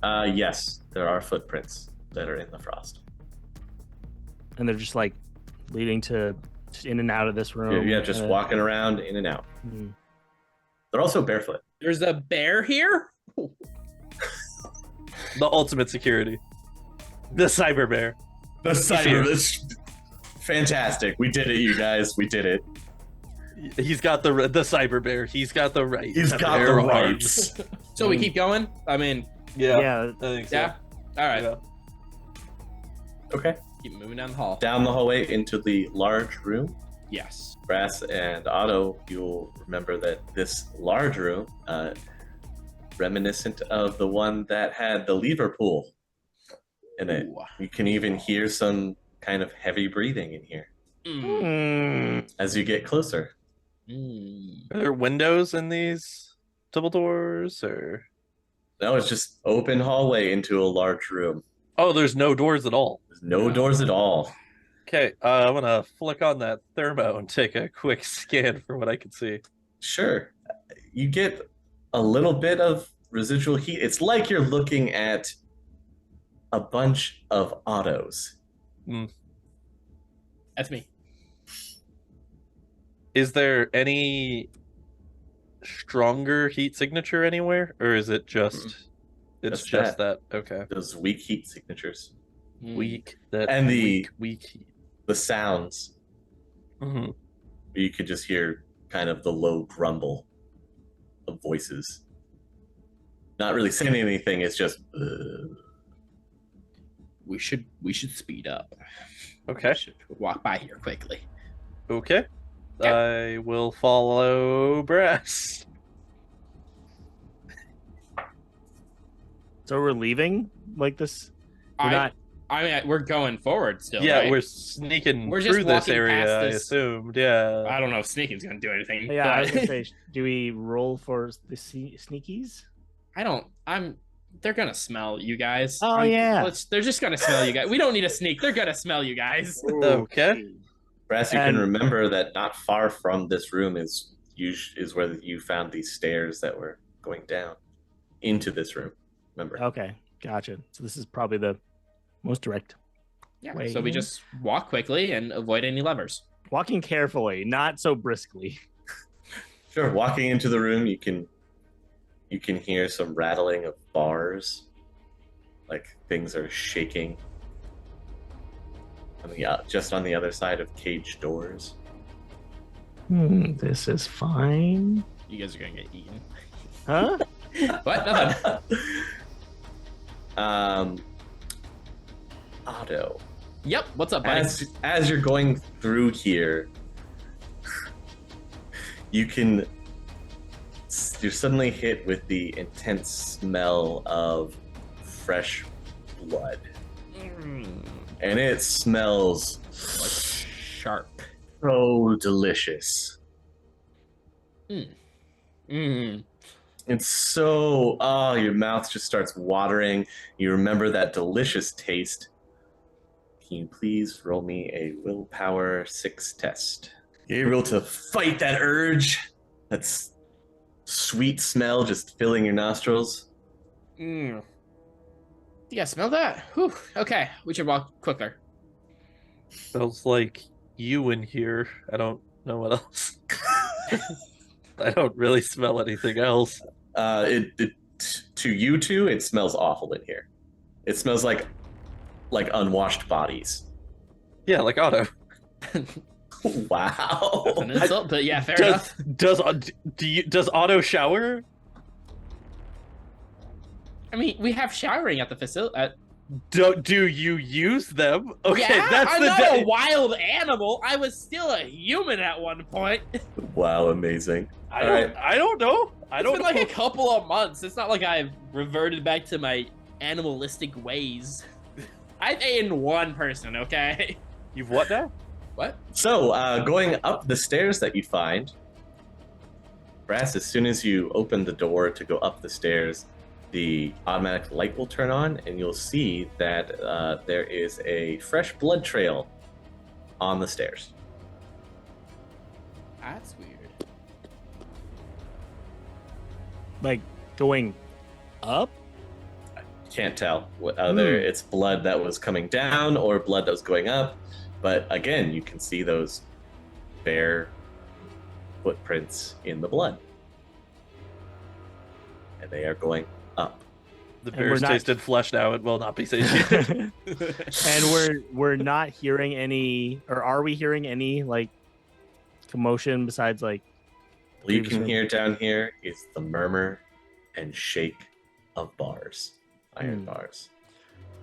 Yes, there are footprints that are in the frost. And they're just like leading to in and out of this room. Yeah, just walking around in and out. Hmm. They're also barefoot. There's a bear here? The ultimate security. The cyber bear. The cyber. Fantastic. We did it, you guys. We did it. He's got the cyber bear. He's got the right. He's got the rights. So we keep going? I mean, Yeah. I think so. yeah. All right. Yeah. Okay. Keep moving down the hall. Down the hallway into the large room. Yes. Brass and Otto, you'll remember that this large room, reminiscent of the one that had the lever pool in it. Ooh. You can even hear some kind of heavy breathing in here Mm. as you get closer. Are there windows in these double doors, or? No, it's just open hallway into a large room. Oh, there's no doors at all. There's no doors at all. Okay, I'm gonna flick on that thermo and take a quick scan for what I can see. Sure. You get a little bit of residual heat. It's like you're looking at a bunch of autos. That's me. Is there any stronger heat signature anywhere, or is it just it's Just that? Okay. Those weak heat signatures. Weak that And the- weak heat. The sounds. Mhm. You could just hear kind of the low grumble of voices. Not really saying anything, it's just We should speed up. Okay. We should walk by here quickly. Okay. I will follow Brass. So we're leaving like this. We're not. I mean, we're going forward still. Yeah, right? we're sneaking We're just through this walking area, past I this- assumed. Yeah. I don't know if sneaking's gonna do anything. Yeah, I was but- gonna say, do we roll for the sneakies? I don't. They're gonna smell you guys. Oh, yeah. They're just gonna smell you guys. We don't need a sneak. They're gonna smell you guys. Okay. Brass, you And- can remember that not far from this room is where you found these stairs that were going down into this room. Remember? Okay, gotcha. So this is probably the most direct. Yeah. Wait. So we just walk quickly and avoid any levers. Walking carefully, not so briskly. Sure. Walking into the room, you can hear some rattling of bars, like things are shaking. Just on the other side of caged doors. This is fine. You guys are gonna get eaten. Huh? What? Nothing. Otto, Yep. What's up, buddy? as you're going through here, you're suddenly hit with the intense smell of fresh blood, and it smells Sharp. so delicious. Mm. It's so your mouth just starts watering. You remember that delicious taste. Can you please roll me a willpower 6 test? You're able to fight that urge. That's sweet smell just filling your nostrils. You guys smell that? Whew. Okay, we should walk quicker. Smells like you in here. I don't know what else. I don't really smell anything else. To you two, it smells awful in here. It smells like unwashed bodies. Yeah, like Otto. Wow. That's an insult, but yeah, fair enough. Does Otto shower? I mean, we have showering at the facility. Do you use them? Okay, Yeah, that's I'm the not day. a wild animal. I was still a human at one point. Wow, amazing. I All don't, right. I don't know. I It's don't been know. like a couple of months. It's not like I've reverted back to my animalistic ways. I've eaten one person, okay? You've what now? What? So, going up the stairs that you find, Brass, as soon as you open the door to go up the stairs, the automatic light will turn on, and you'll see that there is a fresh blood trail on the stairs. That's weird. Like going up? Can't tell whether it's blood that was coming down or blood that was going up, but again, you can see those bare footprints in the blood, and they are going up. The And we're beer's not- tasted flesh now. It will not be satiated. And we're not hearing any, or are we hearing any like commotion besides like? All you previous can room? hear down here is the murmur and shake of bars, iron bars.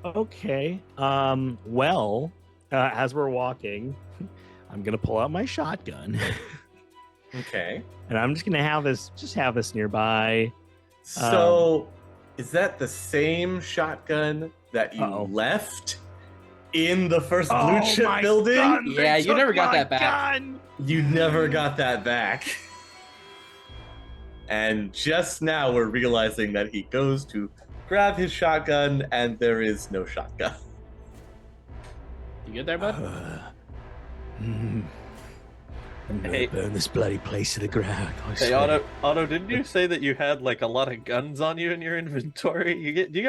Okay. Well, as we're walking, I'm gonna pull out my shotgun, Okay. and I'm just gonna have this nearby. So, is that the same shotgun that you Uh-oh. left in the first blue chip my building? gun, Yeah, they you took never got my that back. gun! You never got that back. And just now we're realizing that he goes to grab his shotgun and there is no shotgun. You good there, bud? I'm gonna Hey. burn this bloody place to the ground. I Hey, swear. Otto, didn't you say that you had like a lot of guns on you in your inventory? You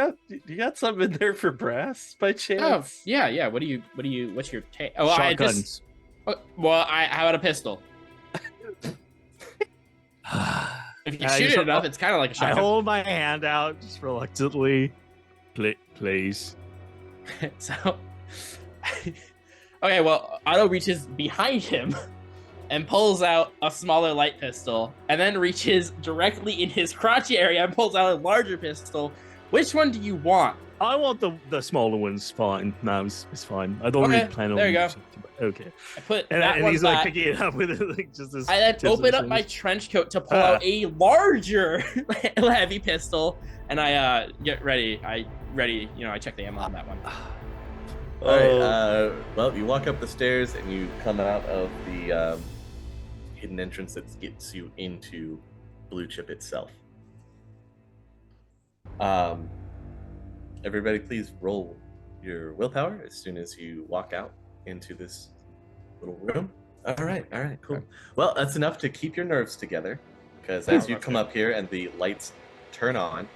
got something in there for Brass by Oh, chance? yeah. What's your take? Oh, I Shotguns. just. How about a pistol? If you I shoot just- it enough, it's kind of like a I shotgun. hold my hand out just reluctantly. Please. So, okay, well, Otto reaches behind him and pulls out a smaller light pistol, and then reaches directly in his crotch area and pulls out a larger pistol. Which one do you want? I want the smaller ones. Fine. No, it's fine. I don't Okay, really plan on there you go. using it, Okay. I put And, that and one he's back. like picking it up with like just this. I then open up my scissors. trench coat to pull out a larger heavy pistol, and I get ready. I check the ammo on that one. All right. Well, you walk up the stairs and you come out of the hidden entrance that gets you into Blue Chip itself. Everybody, please roll your willpower as soon as you walk out into this little room. All right, cool. Well, that's enough to keep your nerves together, because as you come up here and the lights turn on,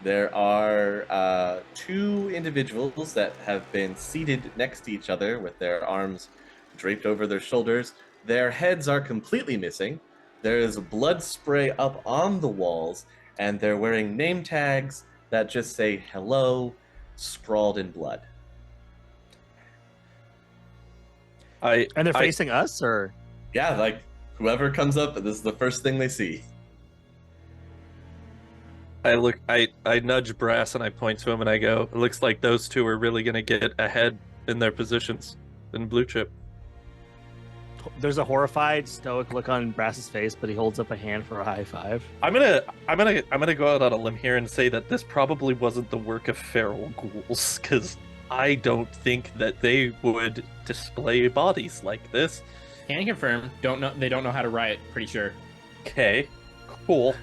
there are 2 individuals that have been seated next to each other with their arms draped over their shoulders. Their heads are completely missing. There is blood spray up on the walls, and they're wearing name tags that just say hello, scrawled in blood. And they're facing us, or Yeah, like whoever comes up, this is the first thing they see. I nudge Brass and I point to him and I go, it looks like those 2 are really going to get ahead in their positions in Blue Chip. there's a horrified, stoic look on Brass's face, but he holds up a hand for a high five. I'm gonna go out on a limb here and say that this probably wasn't the work of feral ghouls, because I don't think that they would display bodies like this. Can confirm. They don't know how to riot. Pretty sure. Okay, cool.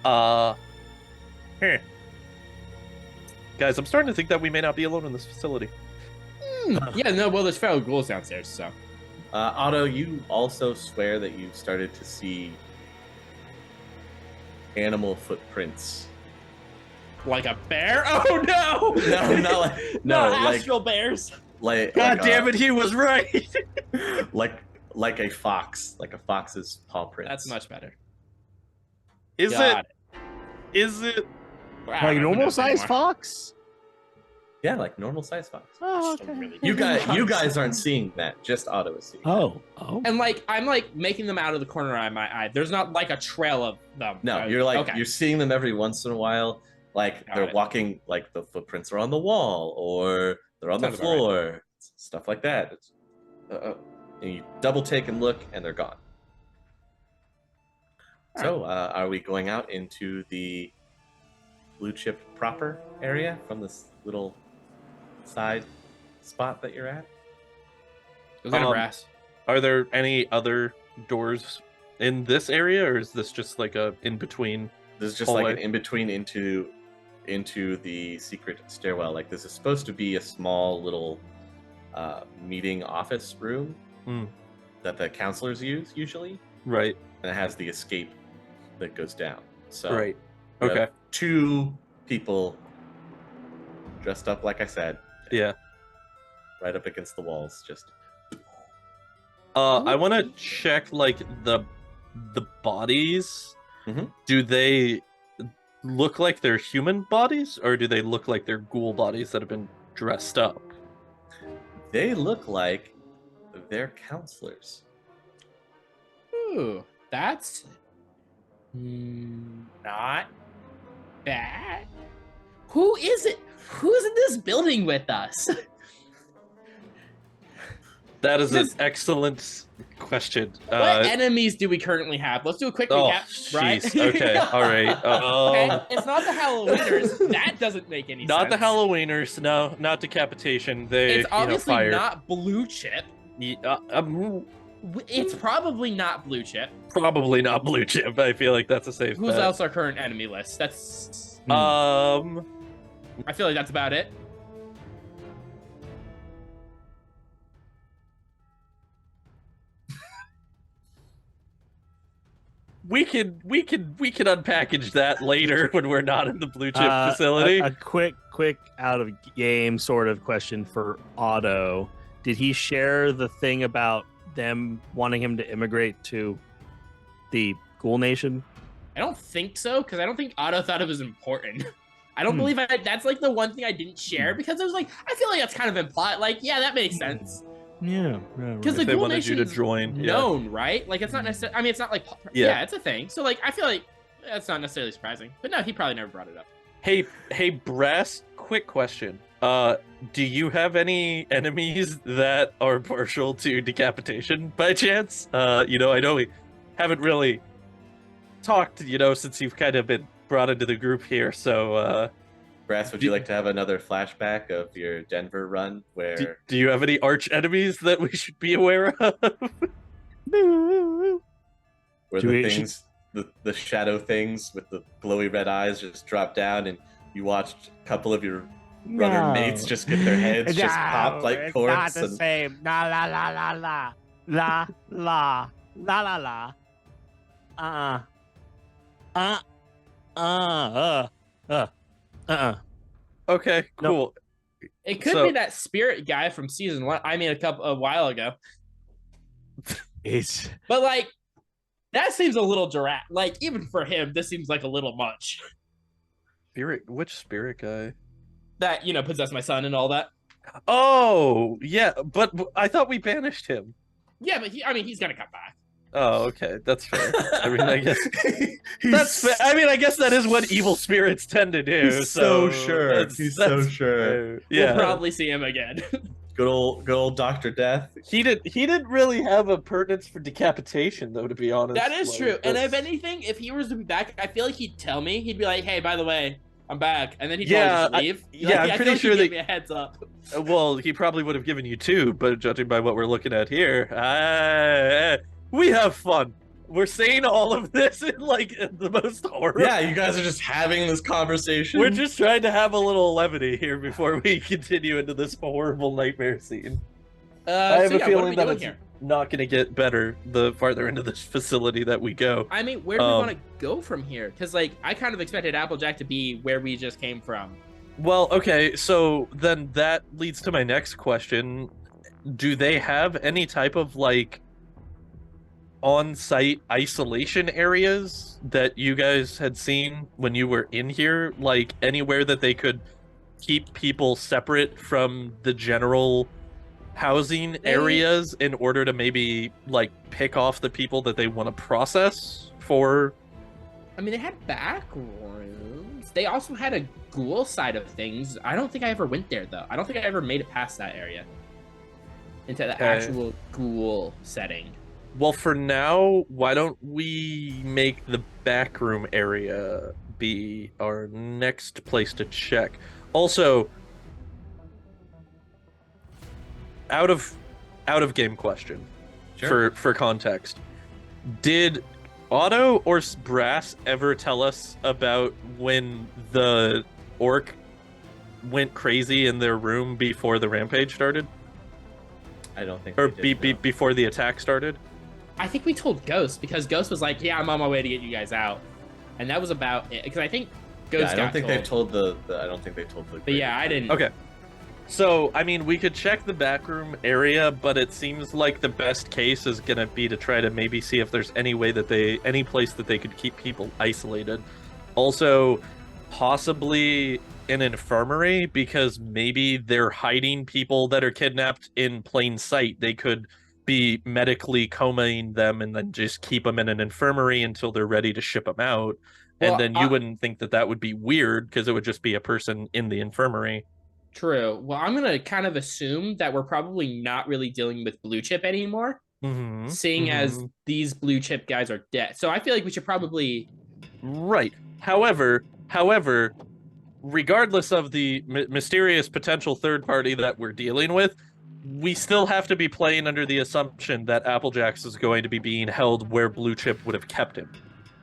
Guys, I'm starting to think that we may not be alone in this facility. Yeah, no. Well, there's feral ghouls downstairs, so. Otto, you also swear that you started to see animal footprints. Like a bear? Oh no! No, not like like astral bears. God damn it, he was right. like a fox, like a fox's paw prints. That's much better. Is Got it? Like normal size fox? Yeah, like normal size fox. Oh, Just a okay. really You good guys aren't seeing that. Just Otto is seeing. Oh. And like I'm like making them out of the corner of my eye. There's not like a trail of them. No, you're like okay. you're seeing them every once in a while. Like Got they're it. walking, like the footprints are on the wall or they're on Sounds the about right. floor, stuff like that. It's, and you double take and look, and they're gone. So, are we going out into the Blue Chip proper area from this little side spot that you're at? Goes down to brass. Are there any other doors in this area, or is this just like a in between? This is just like an in between into the secret stairwell. Like this is supposed to be a small little meeting office room that the counselors use usually, Right. and it has the escape that goes down. So Right. we have Okay. 2 people dressed up, like I said, Yeah. right up against the walls. Just I want to check like the bodies. Mhm. Do they look like they're human bodies, or do they look like they're ghoul bodies that have been dressed up? they look like they're counselors. Ooh, that's not bad. Who is it? Who's in this building with us? That is an excellent question. What enemies do we currently have? Let's do a quick recap, right? jeez. Okay, all right. Okay, it's not the Halloweeners. That doesn't make any Not sense. the Halloweeners. No, not decapitation. They, It's obviously fire. not Blue Chip. It's probably not Blue Chip. Probably not Blue Chip. I feel like that's a safe Who's bet. else our current enemy list? That's. Um, I feel like that's about it. we can unpackage that later when we're not in the Blue Chip facility. A quick out of game sort of question for Otto. Did he share the thing about them wanting him to immigrate to the Ghoul Nation? I don't think so, because I don't think Otto thought it was important. I don't believe that's like the one thing I didn't share, because it was like, I feel like that's kind of implied. Like, yeah, that makes sense. Yeah. Because the If they Ghoul wanted you to Nation's join, known, right? Like, it's not necessarily, I mean, it's not like, Yeah. it's a thing. So, like, I feel like that's not necessarily surprising. But no, he probably never brought it up. Hey, Brass, quick question. Do you have any enemies that are partial to decapitation by chance? I know we haven't really talked, since you've kind of been brought into the group here. So, Brass, would you like to have another flashback of your Denver run where do you have any arch enemies that we should be aware of? where the things, the shadow things with the glowy red eyes just drop down, and you watched a couple of your runner mates just get their heads just popped like it's corks? not the same. La la la la la la la la la la. Okay, cool. It could be that spirit guy from season 1. I mean, a while ago. But like, that seems a little direct. Like, even for him, this seems like a little much. Which spirit guy? That, possessed my son and all that. Oh, yeah, but I thought we banished him. Yeah, but he's gonna come back. Oh, okay, that's fair. I mean, I guess that's fair. I mean, I guess that is what evil spirits tend to do. He's so sure. He's so sure. Yeah, We'll probably see him again. Good old Dr. Death. He didn't really have a pertinence for decapitation, though, to be honest. That is true. And if anything, if he was to be back, I feel like he'd tell me. He'd be like, "Hey, by the way, I'm back," and then he'd probably just leave. I'm pretty sure that. Give me a heads up. Well, he probably would have given you 2, but judging by what we're looking at here, we have fun. We're saying all of this in the most horrible. Yeah, you guys are just having this conversation. We're just trying to have a little levity here before we continue into this horrible nightmare scene. I have a feeling that it's not going to get better the farther into this facility that we go. I mean, where do we want to go from here? Because I kind of expected Applejack to be where we just came from. Well, okay, so then that leads to my next question. Do they have any type of on-site isolation areas that you guys had seen when you were in here? Like anywhere that they could keep people separate from the general housing areas in order to maybe pick off the people that they want to process for? I mean, they had back rooms. They also had a ghoul side of things. I don't think I ever went there, though. I don't think I ever made it past that area into the actual ghoul setting. Well, for now, why don't we make the back room area be our next place to check? Also, out of game question, Sure. for context, did Otto or Brass ever tell us about when the orc went crazy in their room before the rampage started? I don't think. Or before the attack started? I think we told Ghost, because Ghost was like, "Yeah, I'm on my way to get you guys out," and that was about it. Because I think Ghost. I don't think they've told the. I don't think they told the. But yeah, I didn't. Okay. So, I mean, we could check the backroom area, but it seems like the best case is going to be to try to maybe see if there's any way that any place that they could keep people isolated. Also, possibly an infirmary, because maybe they're hiding people that are kidnapped in plain sight. They could be medically comaing them and then just keep them in an infirmary until they're ready to ship them out. Well, and then you wouldn't think that would be weird, because it would just be a person in the infirmary. True. Well, I'm going to kind of assume that we're probably not really dealing with blue chip anymore, seeing as these blue chip guys are dead. So I feel like we should probably... Right. However, regardless of the mysterious potential third party that we're dealing with, we still have to be playing under the assumption that Applejax is going to be being held where blue chip would have kept him.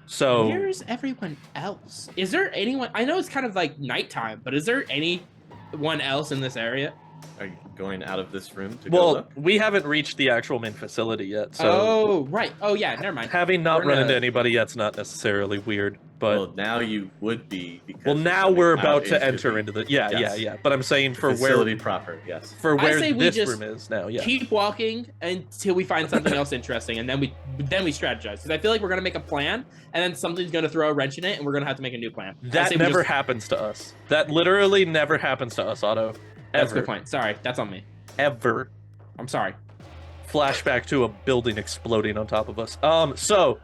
So where's everyone else? Is there anyone... I know it's kind of like nighttime, but is there anyone else in this area? Are you going out of this room to go look? We haven't reached the actual main facility yet, so... Oh, right. Oh, yeah, never mind. Having not run into anybody yet's not necessarily weird, but... Well, now you would be, because... Well, now we're about to enter into the... Yeah. But I'm saying for facility where... proper, yes. For where this room is now, yeah. Keep walking until we find something else interesting, and then we strategize. Because I feel like we're going to make a plan, and then something's going to throw a wrench in it, and we're going to have to make a new plan. That never happens to us. That literally never happens to us, Otto. That's a good point. Sorry, that's on me. Ever. I'm sorry. Flashback to a building exploding on top of us. So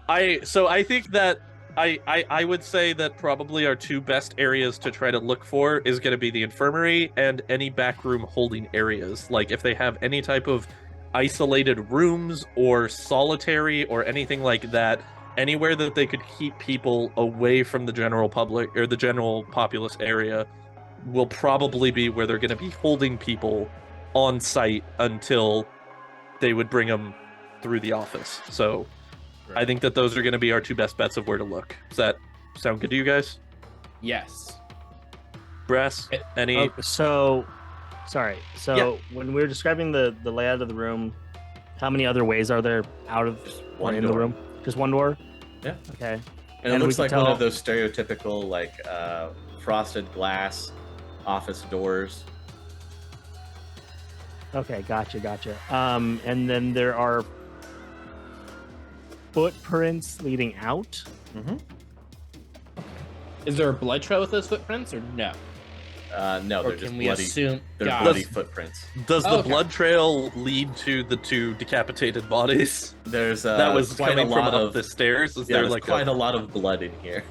I think that I would say that probably our two best areas to try to look for is going to be the infirmary and any backroom holding areas. Like if they have any type of isolated rooms or solitary or anything like that, anywhere that they could keep people away from the general public or the general populous area will probably be where they're going to be holding people on site until they would bring them through the office. So I think that those are going to be our two best bets of where to look. Does that sound good to you guys? Yes. Brass, any? So when we were describing the layout of the room, how many other ways are there out of one in the door. room? Just one door? Yeah. Okay. And it And we looks can like one tell- of those stereotypical, like, frosted glass office doors. Okay, gotcha. And then there are footprints leading out. Mm-hmm. Is there a blood trail with those footprints or no? No, Or they're just can we bloody. assume? They're Got bloody it. footprints. Does the Okay. blood trail lead to the two decapitated bodies? There's That was quite a coming from lot up of the stairs. Is yeah, there there's like quite a lot of blood in here.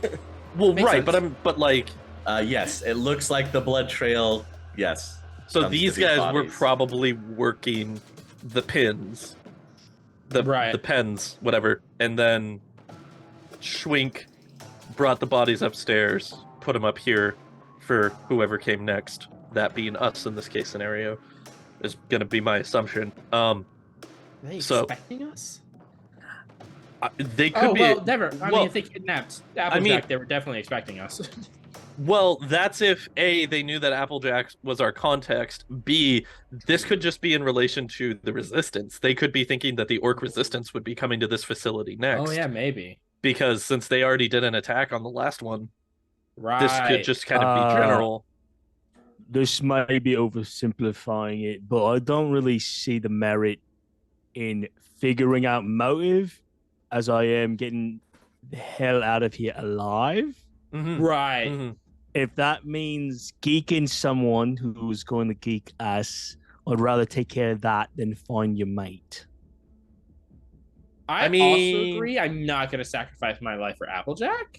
Well, Makes right, sense. but like, Yes, it looks like the blood trail. Yes. so comes to these these guys were bodies. probably working the pins, Right. the pens, whatever, and then Schwink brought the bodies upstairs, put them up here for whoever came next. That being us in this case scenario is going to be my assumption. Are they So- expecting us? They could Oh be. well, never. I well, mean, if they kidnapped Applejack, they were definitely expecting us. Well, that's if A, they knew that Applejax was our context. B, this could just be in relation to the resistance. They could be thinking that the orc resistance would be coming to this facility next. Oh yeah, maybe. Because since they already did an attack on the last one, Right. this could just kind of be general. This might be oversimplifying it, but I don't really see the merit in figuring out motive as I am getting the hell out of here alive. Mhm, Right. mhm. If that means geeking someone who's going to geek us, I'd rather take care of that than find your mate. I mean- also agree. I'm not going to sacrifice my life for Applejack.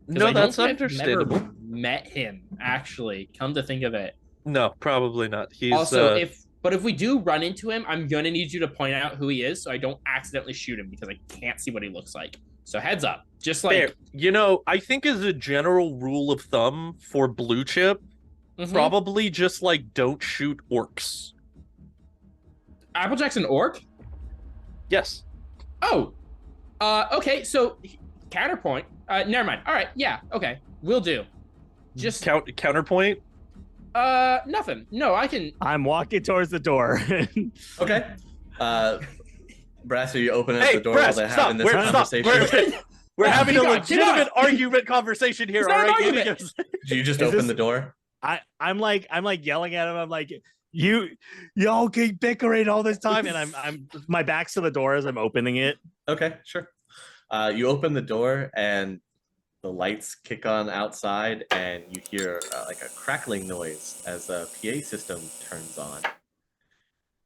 'Cause No, I don't that's think I've understandable. never met him, actually. Come to think of it. No, probably not. He's Also, if we do run into him, I'm gonna need you to point out who he is, so I don't accidentally shoot him because I can't see what he looks like. So heads up, just like fair. You know, I think as a general rule of thumb for blue chip, Mhm. probably just like don't shoot orcs. Applejack's an orc. Yes. Oh, okay. So counterpoint. Never mind. All right. Yeah. Okay. Will do. Just Counterpoint. nothing. No, I can. I'm walking towards the door. Okay. Brass, are you opening up Hey, the door Brass, while they're stop. having this Stop. conversation? We're having a Keep going, keep going. legitimate argument conversation here. It's All not an right, argument. Do you just Is open this- the door? I'm like yelling at him. I'm like, y'all keep bickering all this time, and I'm my back's to the door as I'm opening it. Okay, sure. You open the door and the lights kick on outside, and you hear like a crackling noise as a PA system turns on.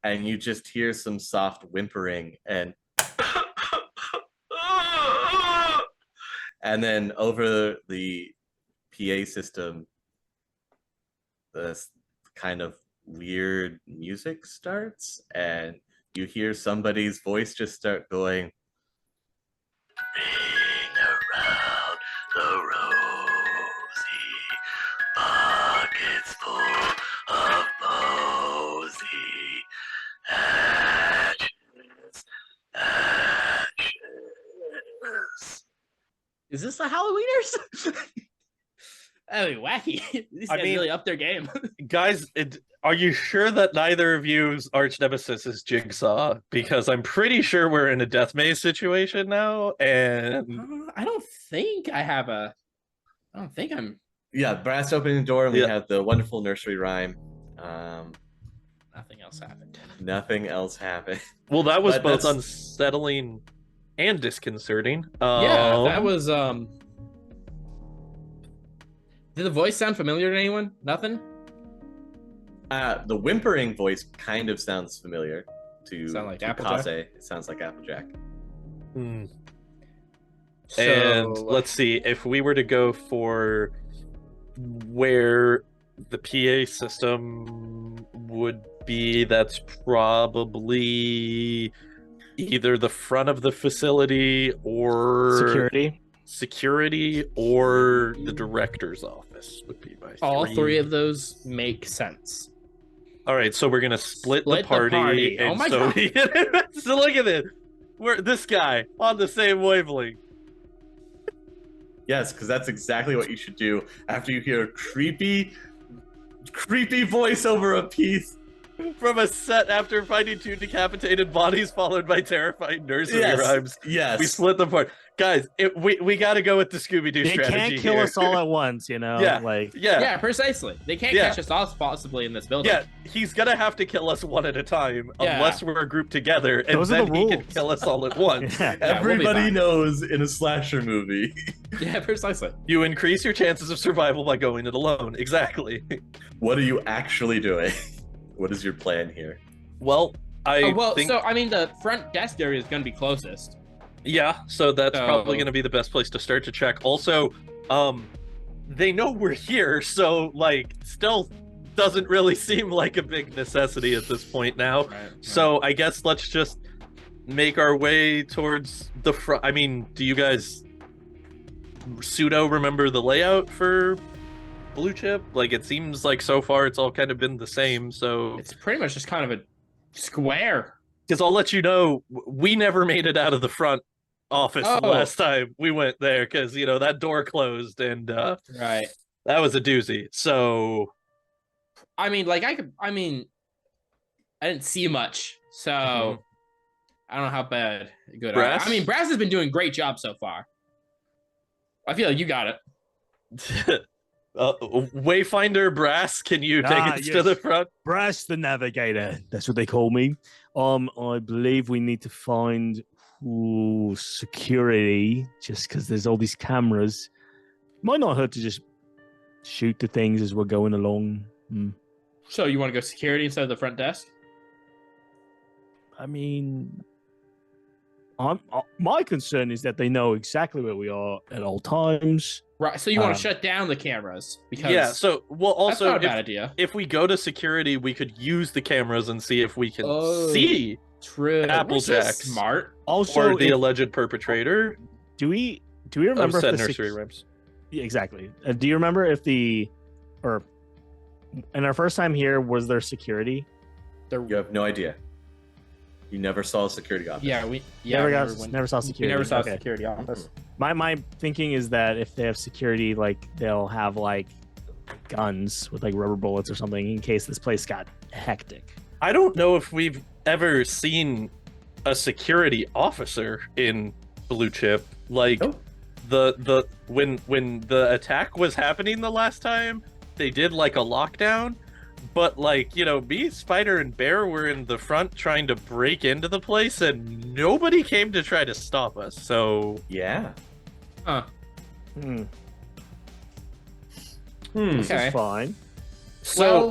And you just hear some soft whimpering and and then over the PA system, this kind of weird music starts, and you hear somebody's voice just start going, "Ring around the rosy, pockets full of posy, ashes, ashes." Is this the Halloweeners? That'd be wacky. These I guys mean- really upped their game. Guys, are you sure that neither of you's arch nemesis is Jigsaw? Because I'm pretty sure we're in a death maze situation now, and I don't think I have a. I don't think I'm. Yeah, Brass opening the door, and we Yeah. have the wonderful nursery rhyme. Nothing else happened. Nothing else happened. well, that was But both that's- unsettling and disconcerting. Yeah, that was Did the voice sound familiar to anyone? Nothing. The whimpering voice kind of sounds familiar to Sound like to Applejack? Kaze. It sounds like Applejack. Hmm. And So let's see, if we were to go for where the PA system would be, that's probably either the front of the facility or Security. or the director's office would be my all three of those make sense. All right, so we're gonna split the party. Oh And my so God. so look at this. We're this guy on the same wavelength. Yes, because that's exactly what you should do after you hear a creepy voice over a piece. From a set after finding 2 decapitated bodies followed by terrifying nursery rhymes. Yes. We split them apart. Guys, we got to go with the Scooby-Doo They strategy can't kill here. us all at once, you know? Yeah. Like, Yeah, precisely. They can't catch us all possibly in this building. Yeah, he's gonna have to kill us one at a time Yeah. unless we're grouped together, and Those are then the he can rules. kill us all at once. yeah. Everybody fine. knows in a slasher movie. Yeah, precisely. You increase your chances of survival by going it alone. Exactly. What are you actually doing? What is your plan here? Well, I think... so I mean, the front desk area is going to be closest. Yeah, so that's So- probably going to be the best place to start to check. Also, they know we're here, so like stealth doesn't really seem like a big necessity at this point now. Right. So I guess let's just make our way towards the front. I mean, do you guys pseudo remember the layout for Blue Chip? Like, it seems like so far it's all kind of been the same. So It's pretty much just kind of a square. because I'll let you know, we never made it out of the front office Oh. last time we went there because that door closed and Right. that was a doozy. So I mean, like, I didn't see much, so Mhm. I don't know how good. Brass? I mean, Brass has been doing a great job so far. I feel like you got it. Wayfinder Brass, can you take us to yes. the front? Brass the Navigator. That's what they call me. I believe we need to find security just because there's all these cameras. Might not hurt to just shoot the things as we're going along. So you want to go security instead of the front desk? I mean, my concern is that they know exactly where we are at all times. Right. So you want Um, to shut down the cameras because Yeah, so well that's also not a bad idea. if we go to security, we could use the cameras and see if we can Oh. see True. Applejax. We're so smart. Also, or the if- alleged perpetrator do we of remember said if the nursery rhymes. Yeah, exactly. Do you remember if in our first time here was there security? You have no idea. You never saw a security officer. Yeah, Never saw security. We never saw Okay. security office. My thinking is that if they have security, like they'll have like guns with like rubber bullets or something in case this place got hectic. I don't know if we've ever seen a security officer in Blue Chip. Like Nope. the when the attack was happening the last time, they did like a lockdown. But like, me, Spider, and Bear were in the front trying to break into the place and nobody came to try to stop us. So Yeah. Huh. This Okay. is fine. So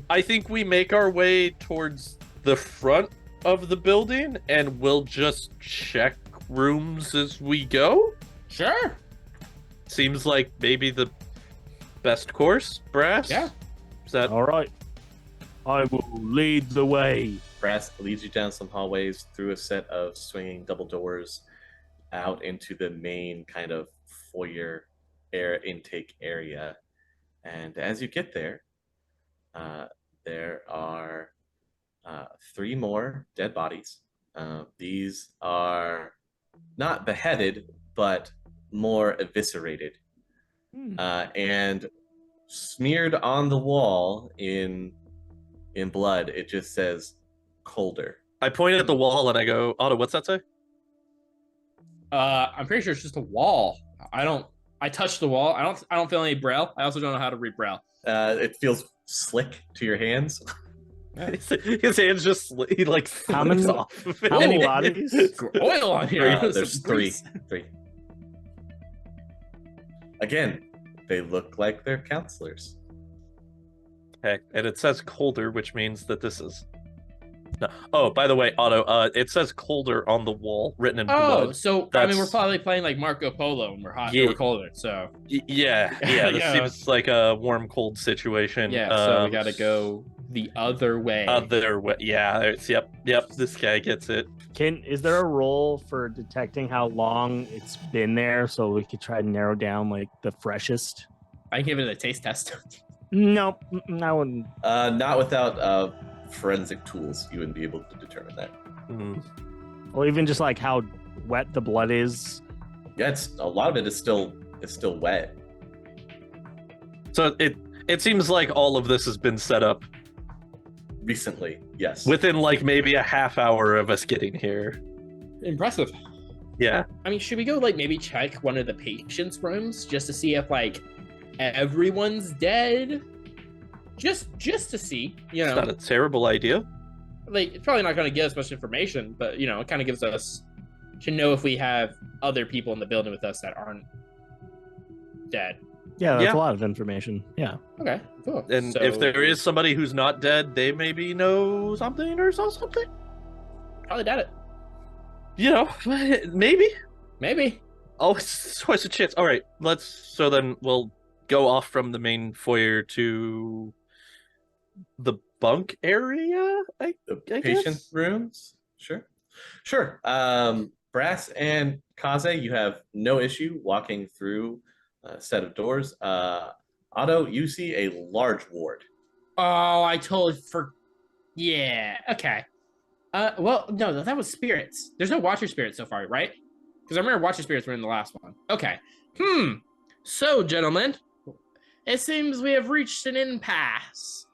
I think we make our way towards the front of the building and we'll just check rooms as we go. Sure. Seems like maybe the best course, Brass. Yeah. Is that All right. I will lead the way. Brass leads you down some hallways through a set of swinging double doors out into the main kind of foyer air intake area. And as you get there, there are 3 more dead bodies. These are not beheaded, but more eviscerated. And smeared on the wall in blood, it just says colder. I point at the wall and I go, Otto, what's that say? I'm pretty sure it's just a wall. I touched the wall. I don't feel any braille. I also don't know how to read braille. It feels slick to your hands. His hands just he like How slips many- off of it. How many bodies? Oil on here. There's Some three. grease. Again, they look like they're counselors. Okay, and it says colder, which means that this is No. Oh, by the way, Otto, it says colder on the wall, written in blood. So I mean, we're That's- probably playing like Marco Polo and we're hot, Yeah. we're colder. So Yeah, this Yeah. seems like a warm cold situation. yeah, so we got to go the other way. Other way. Yeah, yep. This guy gets it. Is there a role for detecting how long it's been there so we could try to narrow down like the freshest? I can give it a taste test. Nope, I wouldn't. Not without forensic tools, you wouldn't be able to determine that. Or even just like how wet the blood is. Yeah, a lot of it is still wet. So it seems like all of this has been set up Recently, yes. within like maybe a half hour of us getting here. Impressive. Yeah. I mean, should we go like maybe check one of the patients' rooms just to see if like everyone's dead? Just to see, you It's know. not a terrible idea. Like it's probably not going to give us much information, but you know, it kind of gives us to know if we have other people in the building with us that aren't dead. Yeah, that's Yeah. a lot of information. Yeah. Okay, cool. And So- if there is somebody who's not dead, they maybe know something or saw something. probably doubt it. You know, maybe. Maybe. Oh, it's always a chance. All right, so then we'll go off from the main foyer to the bunk area. I The guess? patient rooms? Sure. Brass and Kaze, you have no issue walking through a set of doors. Otto, you see a large ward. Oh, I totally Yeah. Okay. Well, no, that was spirits. There's no Watcher spirits so far, right? Because I remember Watcher spirits were in the last one. Okay. So, gentlemen, it seems we have reached an impasse.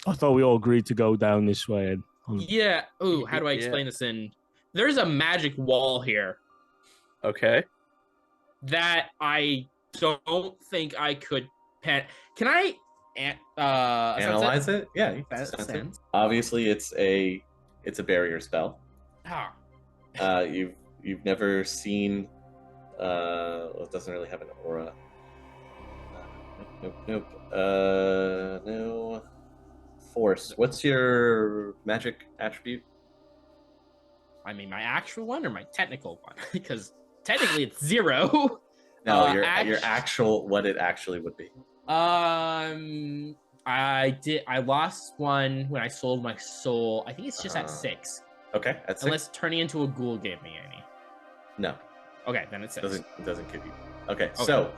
I thought we all agreed to go down this way. Yeah. Ooh, how do I explain this in? There's a magic wall here Okay. that I don't think I could Can I Analyze it? Yeah, you can sense it. Obviously, it's a barrier spell. Ah, You've never seen. Well, it doesn't really have an aura. Nope. No. Force. What's your magic attribute? I mean, my actual one or my technical one? Because technically it's 0. No, your actual what it actually would be. I lost one when I sold my soul. I think it's just at 6. Okay, that's Unless turning into a ghoul gave me any. no. Okay, then it's 6. It doesn't give you. Okay, so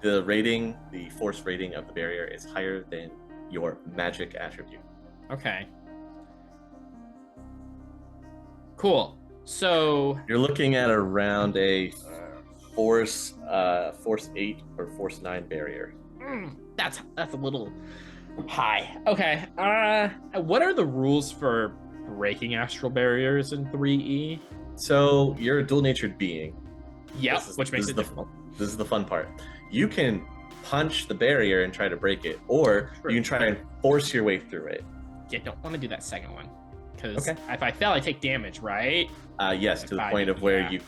the force rating of the barrier is higher than your magic attribute. Okay. Cool. So You're looking at around a force 8 or force 9 barrier. that's a little high. Okay. What are the rules for breaking astral barriers in 3E? So you're a dual-natured being. Yep, which makes it difficult. This is the fun part. You can punch the barrier and try to break it, or you can try and force your way through it. Yeah, don't want to do that second one. Because Okay. if I fail, I take damage, right? Yes, to the point of where you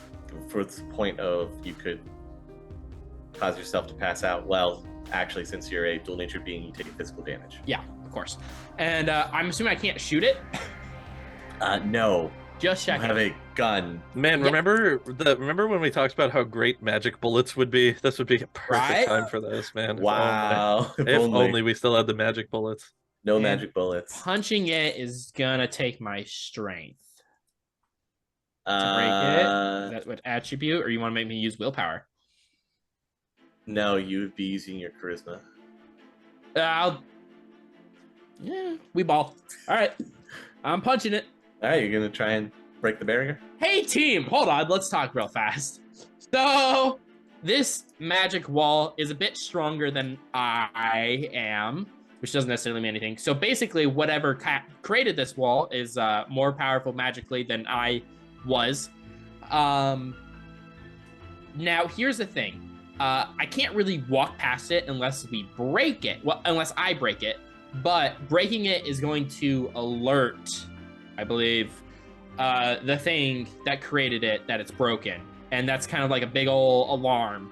could cause yourself to pass out. Well, actually, since you're a dual-natured being, you take physical damage. Yeah, of course. And I'm assuming I can't shoot it. No. Just You checking. have a gun. Man, Yeah. remember when we talked about how great magic bullets would be? This would be a perfect Right? time for this, man. Wow. If only we still had the magic bullets. No And magic bullets. Punching it is gonna take my strength to break Uh, it. Is that what attribute, or you want to make me use willpower? No, you would be using your charisma. We ball. All right, I'm punching it. All right, you're gonna try and break the barrier. Hey team, hold on, let's talk real fast. So this magic wall is a bit stronger than I am, which doesn't necessarily mean anything. So basically, whatever created this wall is more powerful magically than I was. Now here's the thing. I can't really walk past it unless we break it. Well, unless I break it. But breaking it is going to alert, I believe, the thing that created it that it's broken. And that's kind of like a big ol' alarm.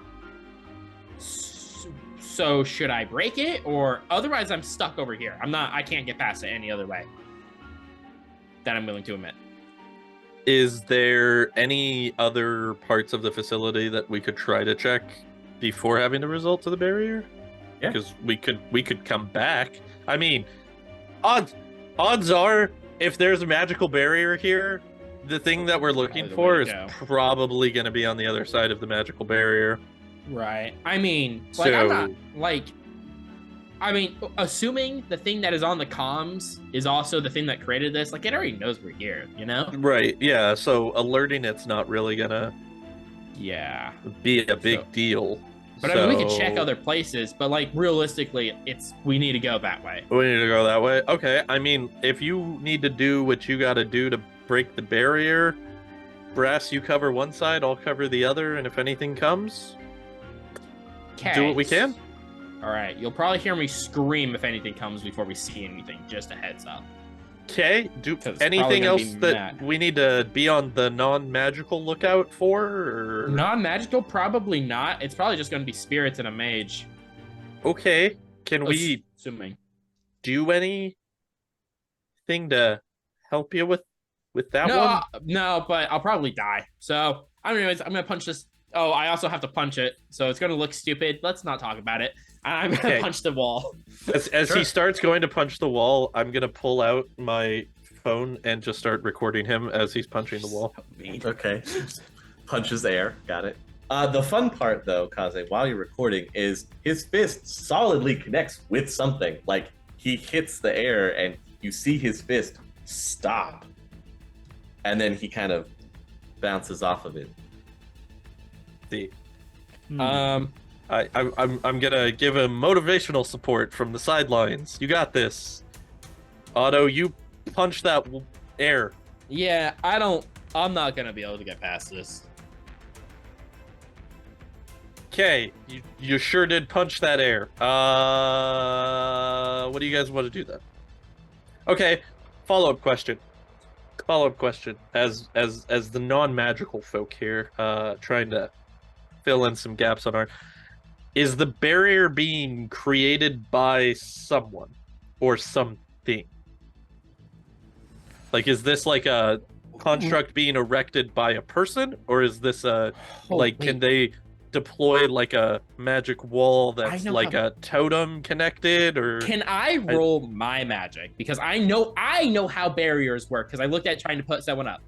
So should I break it? Or otherwise I'm stuck over here. I can't get past it any other way. that I'm willing to admit. Is there any other parts of the facility that we could try to check before having the results of the barrier? Yeah. Because we could come back. I mean, odds are, if there's a magical barrier here, the thing that we're looking for is probably going to be on the other side of the magical barrier. Right. I mean, like, I'm not, like, I mean, assuming the thing that is on the comms is also the thing that created this, like, it already knows we're here, you know? Right, yeah, so alerting it's not really gonna be a big deal. But I mean, we could check other places, but, like, realistically, we need to go that way. We need to go that way? Okay, I mean, if you need to do what you gotta do to break the barrier, Brass, you cover one side, I'll cover the other, and if anything comes, do what we can. All right, you'll probably hear me scream if anything comes before we see anything. Just a heads up. Okay. Do anything else that we need to be on the non-magical lookout for? Or... Non-magical, probably not. It's probably just going to be spirits and a mage. Okay. Can we do anything to help you with that one? No, but I'll probably die. So, anyways, I'm gonna punch this. Oh, I also have to punch it, so it's gonna look stupid. Let's not talk about it. I'm gonna punch the wall. As he starts going to punch the wall, I'm gonna pull out my phone and just start recording him as he's punching the wall. Okay. Punches air. Got it. The fun part, though, Kaze, while you're recording, is his fist solidly connects with something. Like, he hits the air, and you see his fist stop. And then he kind of bounces off of it. I'm gonna give him motivational support from the sidelines. You got this. Otto, you punch that air. Yeah, I'm not gonna be able to get past this. Okay, you sure did punch that air. What do you guys want to do then? Okay, follow-up question. As the non-magical folk here, trying to fill in some gaps on is the barrier being created by someone or something? Like, is this like a construct being erected by a person, or is this can they deploy like a magic wall that's like a totem connected? Or can I roll my magic, because I know how barriers work, because I looked at trying to put someone up.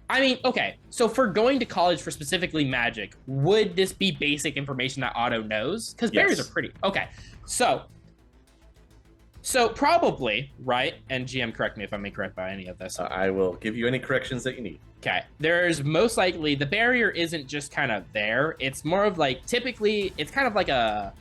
I mean, okay, so for going to college for specifically magic, would this be basic information that Otto knows? Because barriers are pretty... Okay, so probably, right? And GM, correct me if I'm incorrect by any of this. I will give you any corrections that you need. Okay, there's most likely... The barrier isn't just kind of there. It's more of like, typically, it's kind of like a...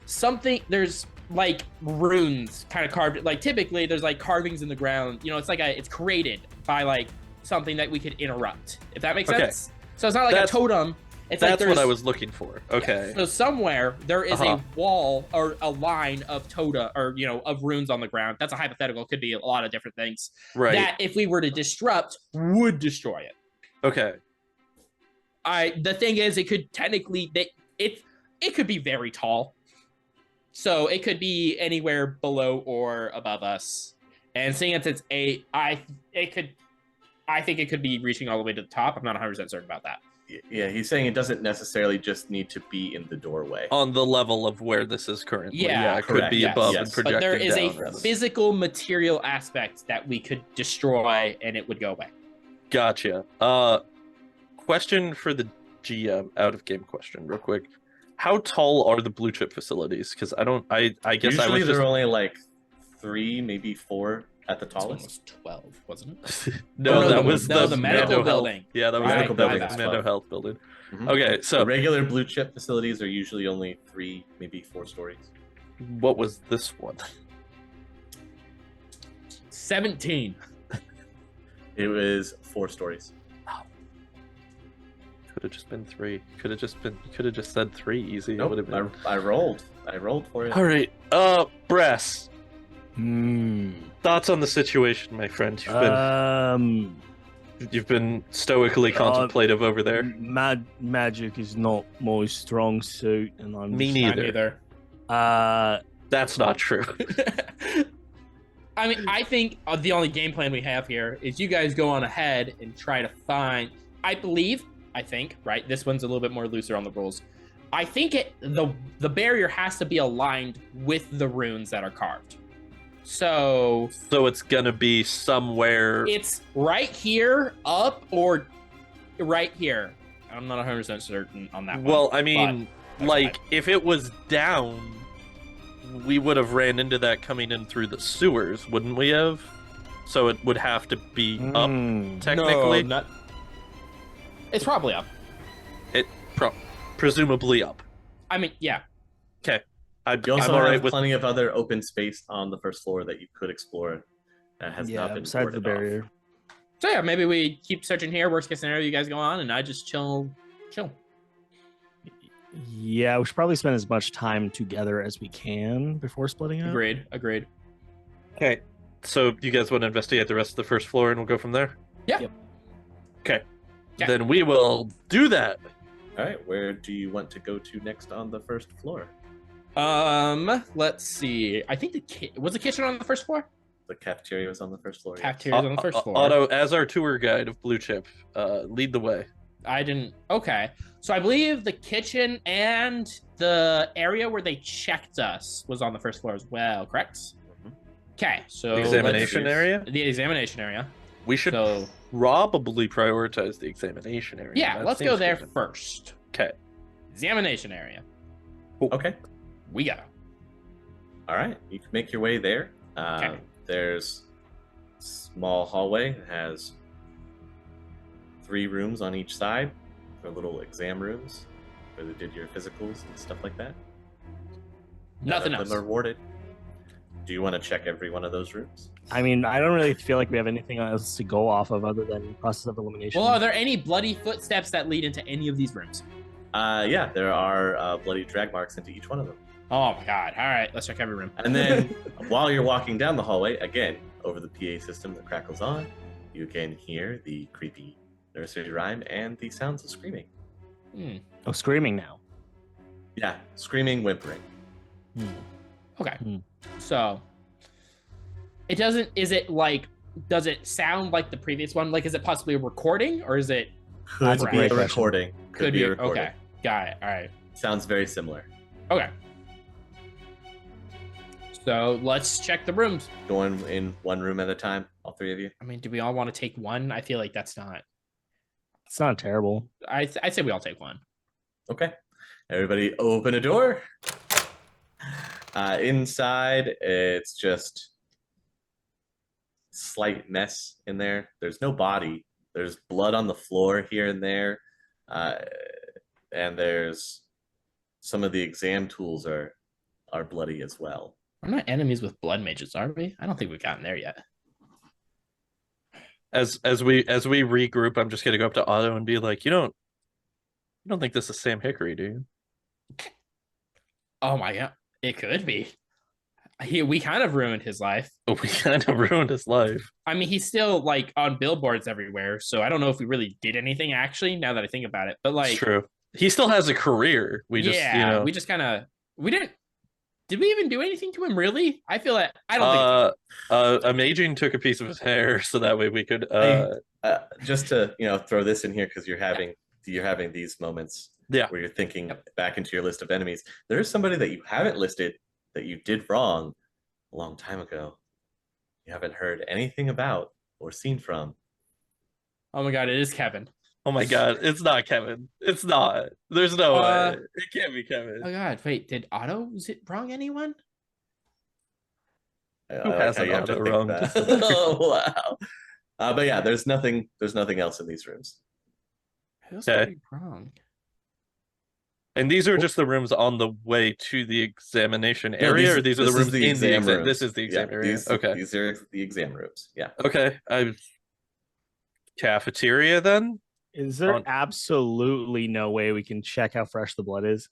Something... There's like runes kind of carved... Like, typically, there's like carvings in the ground. You know, it's like it's created by like... something that we could interrupt, if that makes sense. So it's not like a totem. That's what I was looking for. Okay. Yeah. So somewhere there is a wall or a line of of runes on the ground. That's a hypothetical. It could be a lot of different things. Right. That if we were to disrupt, would destroy it. Okay. The thing is, it could technically it could be very tall. So it could be anywhere below or above us. And seeing as it's I think it could be reaching all the way to the top. I'm not 100% certain about that. Yeah, he's saying it doesn't necessarily just need to be in the doorway. On the level of where this is currently. Yeah, it could be above and projecting down. But there is a rather. physical material aspect that we could destroy and it would go away. Gotcha. Question for the GM, out of game question, real quick. How tall are the blue chip facilities? Because I guess usually they're only like 3, maybe 4 at the tallest. Was 12, wasn't it? That was the medical building. Yeah, that was medical building. The Mando Health building. Mm-hmm. Okay, so the regular blue chip facilities are usually only 3, maybe 4 stories. What was this one? 17. It was 4 stories. Could have just been 3. Could have just said 3 easy. Nope, It would have been. I rolled for it. All right. Brass. Thoughts on the situation, my friend? You've been stoically contemplative over there. Magic is not my strong suit, and I'm Me neither. Uh, That's not true. I mean, I think the only game plan we have here is you guys go on ahead and try to find. I think, right? This one's a little bit more looser on the rules. I think the barrier has to be aligned with the runes that are carved. So it's gonna be somewhere. it's right here, up, or right here. I'm not 100% certain on that one. Well, I mean, like, if it was down, we would have ran into that coming in through the sewers, wouldn't we have? So it would have to be up, technically. No, not. It's probably up. Presumably up. I mean, yeah. Okay. You also I'm all right have with plenty of other open space on the first floor that you could explore that has not been besides the boarded barrier. off. So yeah, maybe we keep searching here. Worst case scenario, you guys go on, and I just chill. Yeah, we should probably spend as much time together as we can before splitting up. Agreed. Okay. So you guys want to investigate the rest of the first floor, and we'll go from there? Yeah. Yep. Okay. Yeah. Then we will do that. All right, where do you want to go to next on the first floor? Let's see. I think was the kitchen on the first floor? The cafeteria was on the first floor. yes. Cafeteria's on the first floor. Otto, as our tour guide of Blue Chip, lead the way. I didn't. Okay. So I believe the kitchen and the area where they checked us was on the first floor as well, correct? Mhm. Okay. So Examination area? The examination area. We should So probably prioritize the examination area. yeah, That let's seems go there good. first. Okay. Examination area. Okay. We go. All right, you can make your way there. Okay. There's a small hallway that has 3 rooms on each side. They're little exam rooms where they did your physicals and stuff like that. Nothing None of else. them are warded. Do you want to check every one of those rooms? I mean, I don't really feel like we have anything else to go off of other than process of elimination. Well, are there any bloody footsteps that lead into any of these rooms? Yeah, there are bloody drag marks into each one of them. Oh my god. All right, let's check every room. And then while you're walking down the hallway, again, over the PA system that crackles on, you again hear the creepy nursery rhyme and the sounds of screaming. Oh, screaming now. Yeah, screaming, whimpering. Okay. Hmm. So it doesn't does it sound like the previous one? Like, is it possibly a recording or is it Could That's a be great a question. recording. Could be a recording. okay. Got it. All right. Sounds very similar. Okay. So let's check the rooms. Going in one room at a time, all 3 of you. I mean, do we all want to take one? I feel like that's not. It's not terrible. I'd say we all take one. Okay. Everybody open a door. Inside, it's just slight mess in there. There's no body. There's blood on the floor here and there. And there's some of the exam tools are bloody as well. We're not enemies with blood mages, are we? I don't think we've gotten there yet. As we regroup, I'm just gonna go up to Otto and be like, you don't think this is Sam Hickory, do you? Oh my god, it could be. We kind of ruined his life. We kind of ruined his life. I mean, he's still like on billboards everywhere, so I don't know if we really did anything actually. Now that I think about it, but like, It's true. He still has a career. We just, we just kind of we didn't. Did we even do anything to him? Really? I feel that I don't think. Amaging took a piece of his hair so that way we could. Just to throw this in here because you're having these moments Yeah. where you're thinking back into your list of enemies. There is somebody that you haven't listed that you did wrong a long time ago. You haven't heard anything about or seen from. Oh my god, it is Kevin. Oh my god, it's not Kevin. It's not. There's no way. It can't be Kevin. Oh god, wait, did Otto wrong anyone? Who hasn't You have to Otto think wronged? that. Oh wow. But yeah, there's nothing else in these rooms. Who's Okay. wrong? And these are just the rooms on the way to the examination area, or these are the this rooms is the in the exam exam? rooms. This is the exam Yeah, area. Okay. These are the exam rooms. Yeah. Okay. Cafeteria then? Is there On- absolutely no way we can check how fresh the blood is?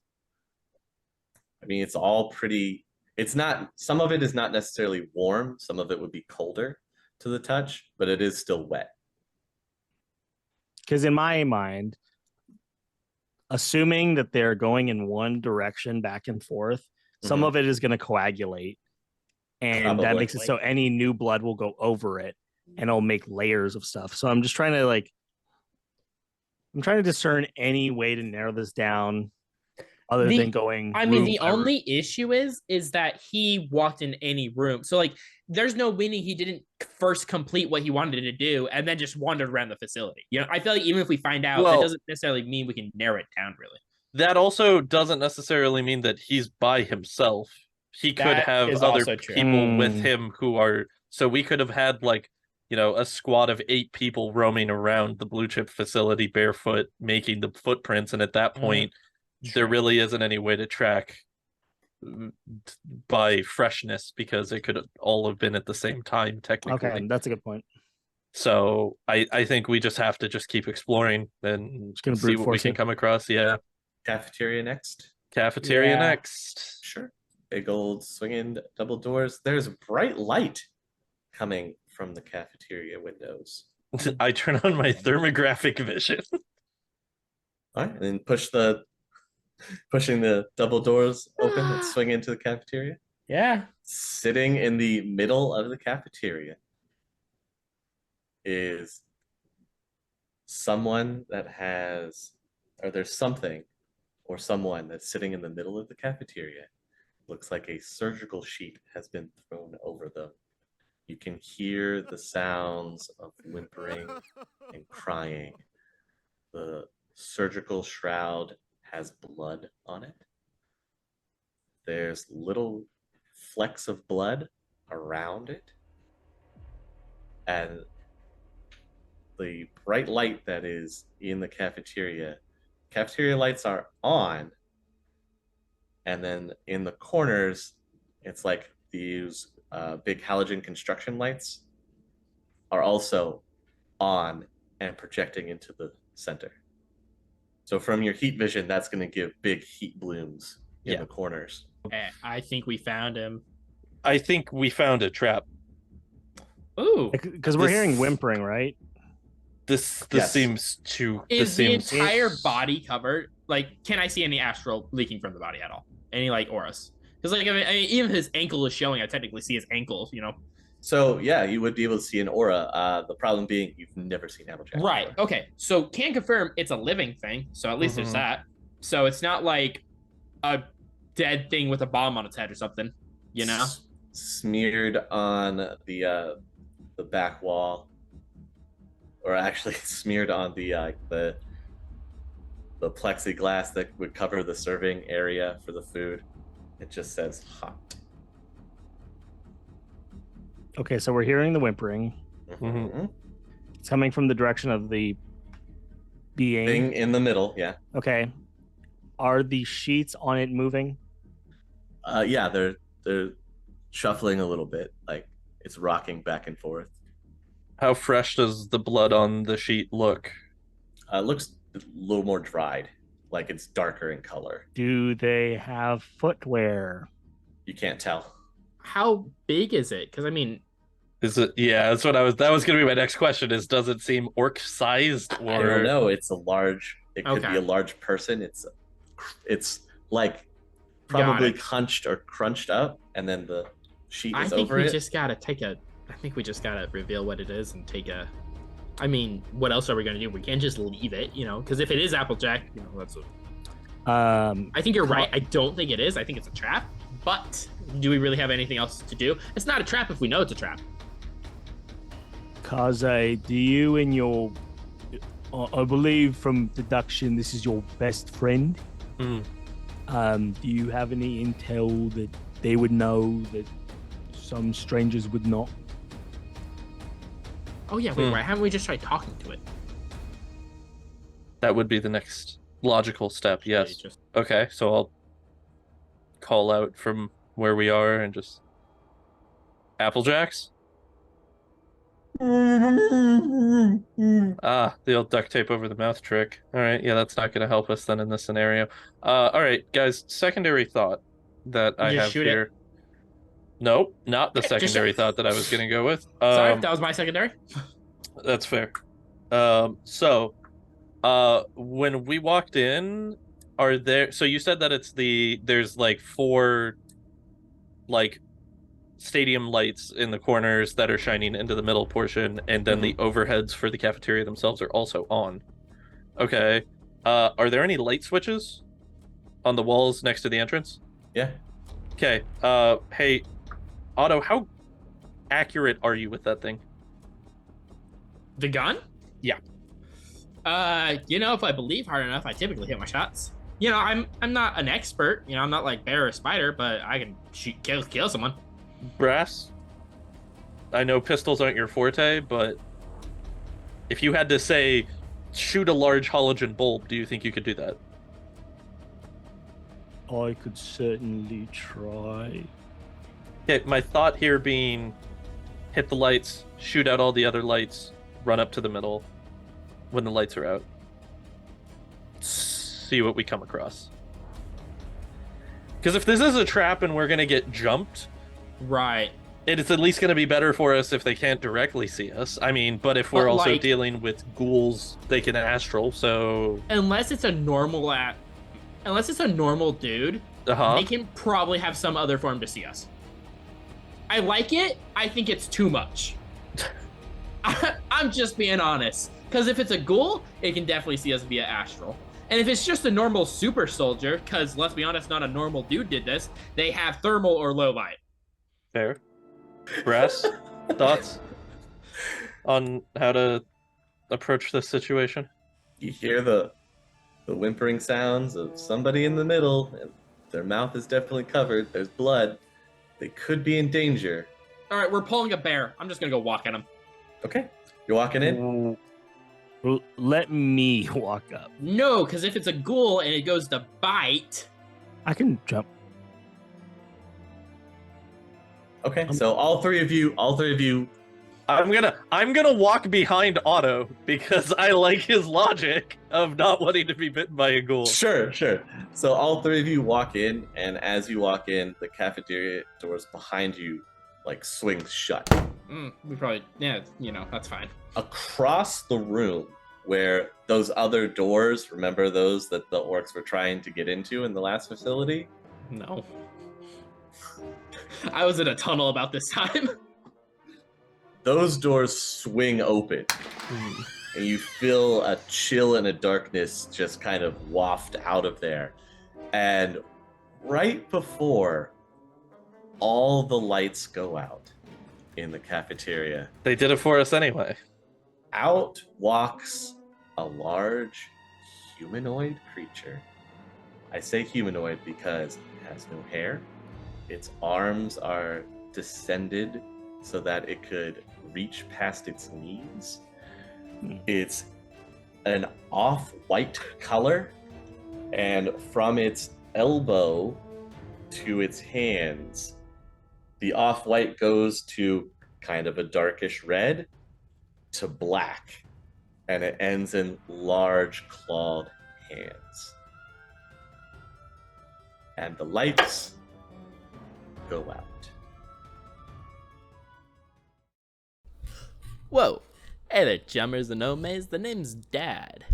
I mean, it's all pretty. It's not. Some of it is not necessarily warm. Some of it would be colder to the touch, but it is still wet. Because in my mind, assuming that they're going in one direction back and forth, some Mhm. of it is going to coagulate and that makes it so any new blood will go over it, and it'll make layers of stuff. So I'm just trying to I'm trying to discern any way to narrow this down other than going. I mean, the only issue is that he walked in any room. So like there's no meaning he didn't first complete what he wanted to do and then just wandered around the facility. You know, I feel like even if we find out, that doesn't necessarily mean we can narrow it down really. That also doesn't necessarily mean that he's by himself. He could have other people with him who are, so we could have had like, you know, a squad of 8 people roaming around the blue chip facility barefoot, making the footprints. And at that point, there really isn't any way to track by freshness because it could all have been at the same time, technically. Okay, that's a good point. So I think we just have to just keep exploring and see what we can come across. Yeah. Cafeteria next. Next. Sure. Big old swinging double doors. There's bright light coming from the cafeteria windows. I turn on my thermographic vision. All right, and then pushing the double doors open and swing into the cafeteria. Yeah. Sitting in the middle of the cafeteria is someone that has, or there's something or someone that's sitting in the middle of the cafeteria. Looks like a surgical sheet has been thrown over them. You can hear the sounds of whimpering and crying. The surgical shroud has blood on it. There's little flecks of blood around it. And the bright light that is in the cafeteria lights are on. And then in the corners, it's like these big halogen construction lights are also on and projecting into the center. So from your heat vision, that's going to give big heat blooms in the corners. I think we found him. I think we found a trap. Ooh. Because we're hearing whimpering, right? This seems to... Is the entire body covered? Like, can I see any astral leaking from the body at all? Any, like, auras? Because, like, I mean, even his ankle is showing. I technically see his ankle, you know? So, yeah, you would be able to see an aura. The problem being you've never seen Applejax. Right. Before. Okay. So, can confirm it's a living thing. So, at least there's that. So, it's not like a dead thing with a bomb on its head or something, you know? Smeared on the back wall. Or actually smeared on the plexiglass that would cover the serving area for the food. It just says hot. Okay, so we're hearing the whimpering. Mm-hmm. It's coming from the direction of the being. Thing in the middle, yeah. Okay. Are the sheets on it moving? Yeah, they're shuffling a little bit, like it's rocking back and forth. How fresh does the blood on the sheet look? It looks a little more dried, like it's darker in color. Do they have footwear? You can't tell. How big is it? Because I mean, is it? Yeah, that's what I was. That was going to be my next question. Is does it seem orc sized or? I don't know. It's a large. It could be a large person. It's like probably hunched or crunched up, and then the sheet is over it. I think we just gotta take a. I think we just gotta reveal what it is and take a. I mean, what else are we gonna do? We can't just leave it, you know? Because if it is Applejack, you know, that's. I think you're right. I don't think it is. I think it's a trap. But do we really have anything else to do? It's not a trap if we know it's a trap. Kaze, do you and your, I believe from deduction, this is your best friend. Do you have any intel that they would know that some strangers would not? Oh yeah, wait, why haven't we just tried talking to it? That would be the next logical step, yes. Okay, so I'll call out from where we are and just... Applejax? The old duct tape over the mouth trick. Alright, yeah, that's not going to help us then in this scenario. Alright, guys, secondary thought that I have here. It. Nope, not the secondary thought that I was going to go with. Sorry, that was my secondary. That's fair. When we walked in, are there... So you said that it's there's like 4 like stadium lights in the corners that are shining into the middle portion, and then the overheads for the cafeteria themselves are also on. Okay. Are there any light switches on the walls next to the entrance? Yeah. Okay. Hey, Otto, how accurate are you with that thing? The gun? Yeah. If I believe hard enough, I typically hit my shots. I'm not an expert. I'm not like Bear or Spider, but I can kill someone. Brass, I know pistols aren't your forte, but if you had to say shoot a large halogen bulb, do you think you could do that? I could certainly try. Okay, my thought here being hit the lights, shoot out all the other lights, run up to the middle when the lights are out. See what we come across. Because if this is a trap and we're going to get jumped, right, it's at least going to be better for us if they can't directly see us. I mean, but if we're also dealing with ghouls, they can astral, so... Unless it's a normal dude, they can probably have some other form to see us. I like it. I think it's too much. I'm just being honest. Because if it's a ghoul, it can definitely see us via astral. And if it's just a normal super soldier, because let's be honest, not a normal dude did this, they have thermal or low light. Fair. Brass, thoughts on how to approach this situation? You hear the whimpering sounds of somebody in the middle, and their mouth is definitely covered. There's blood. They could be in danger. All right, we're pulling a bear. I'm just going to go walk at him. Okay. You're walking in? Let me walk up. No, because if it's a ghoul and it goes to bite... I can jump. Okay, so all three of you, I'm gonna walk behind Otto because I like his logic of not wanting to be bitten by a ghoul. Sure. So all three of you walk in, and as you walk in, the cafeteria doors behind you swings shut. We probably, that's fine. Across the room, where those other doors, remember those that the orcs were trying to get into in the last facility? No. I was in a tunnel about this time. Those doors swing open, and you feel a chill and a darkness just kind of waft out of there. And right before all the lights go out in the cafeteria, They did it for us anyway. out walks a large humanoid creature. I say humanoid because it has no hair. Its arms are descended so that it could reach past its knees. It's an off-white color, and from its elbow to its hands, the off-white goes to kind of a darkish red to black, and it ends in large clawed hands. And the lights go out. Whoa! Hey there, chummers and omes, the name's Dad,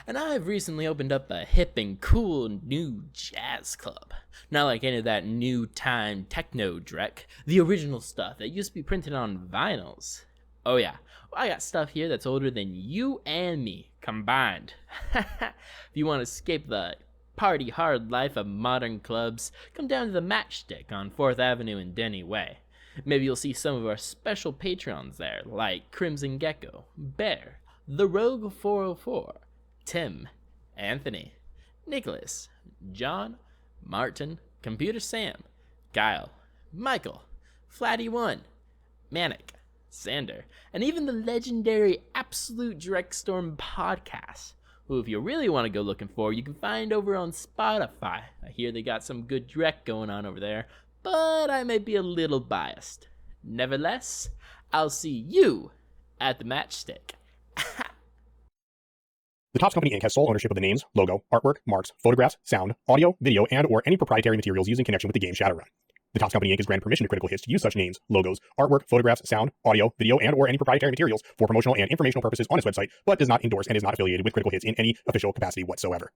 and I've recently opened up a hip and cool new jazz club. Not like any of that new time techno Drek, the original stuff that used to be printed on vinyls. Oh yeah, I got stuff here that's older than you and me combined. If you want to escape the party hard life of modern clubs, come down to the Matchstick on 4th Avenue and Denny Way. Maybe you'll see some of our special patrons there, like Crimson Gecko, Bear, The Rogue 404, Tim, Anthony, Nicholas, John, Martin, Computer Sam, Kyle, Michael, Flatty1, Manic, Sander, and even the legendary Absolute Drekstorm podcast, who if you really want to go looking for, you can find over on Spotify. I hear they got some good Drek going on over there, but I may be a little biased. Nevertheless, I'll see you at the Matchstick. The Topps Company Inc. has sole ownership of the names, logo, artwork, marks, photographs, sound, audio, video, and/or any proprietary materials used in connection with the game Shadowrun. The Topps Company Inc. has granted permission to Critical Hits to use such names, logos, artwork, photographs, sound, audio, video, and/or any proprietary materials for promotional and informational purposes on its website, but does not endorse and is not affiliated with Critical Hits in any official capacity whatsoever.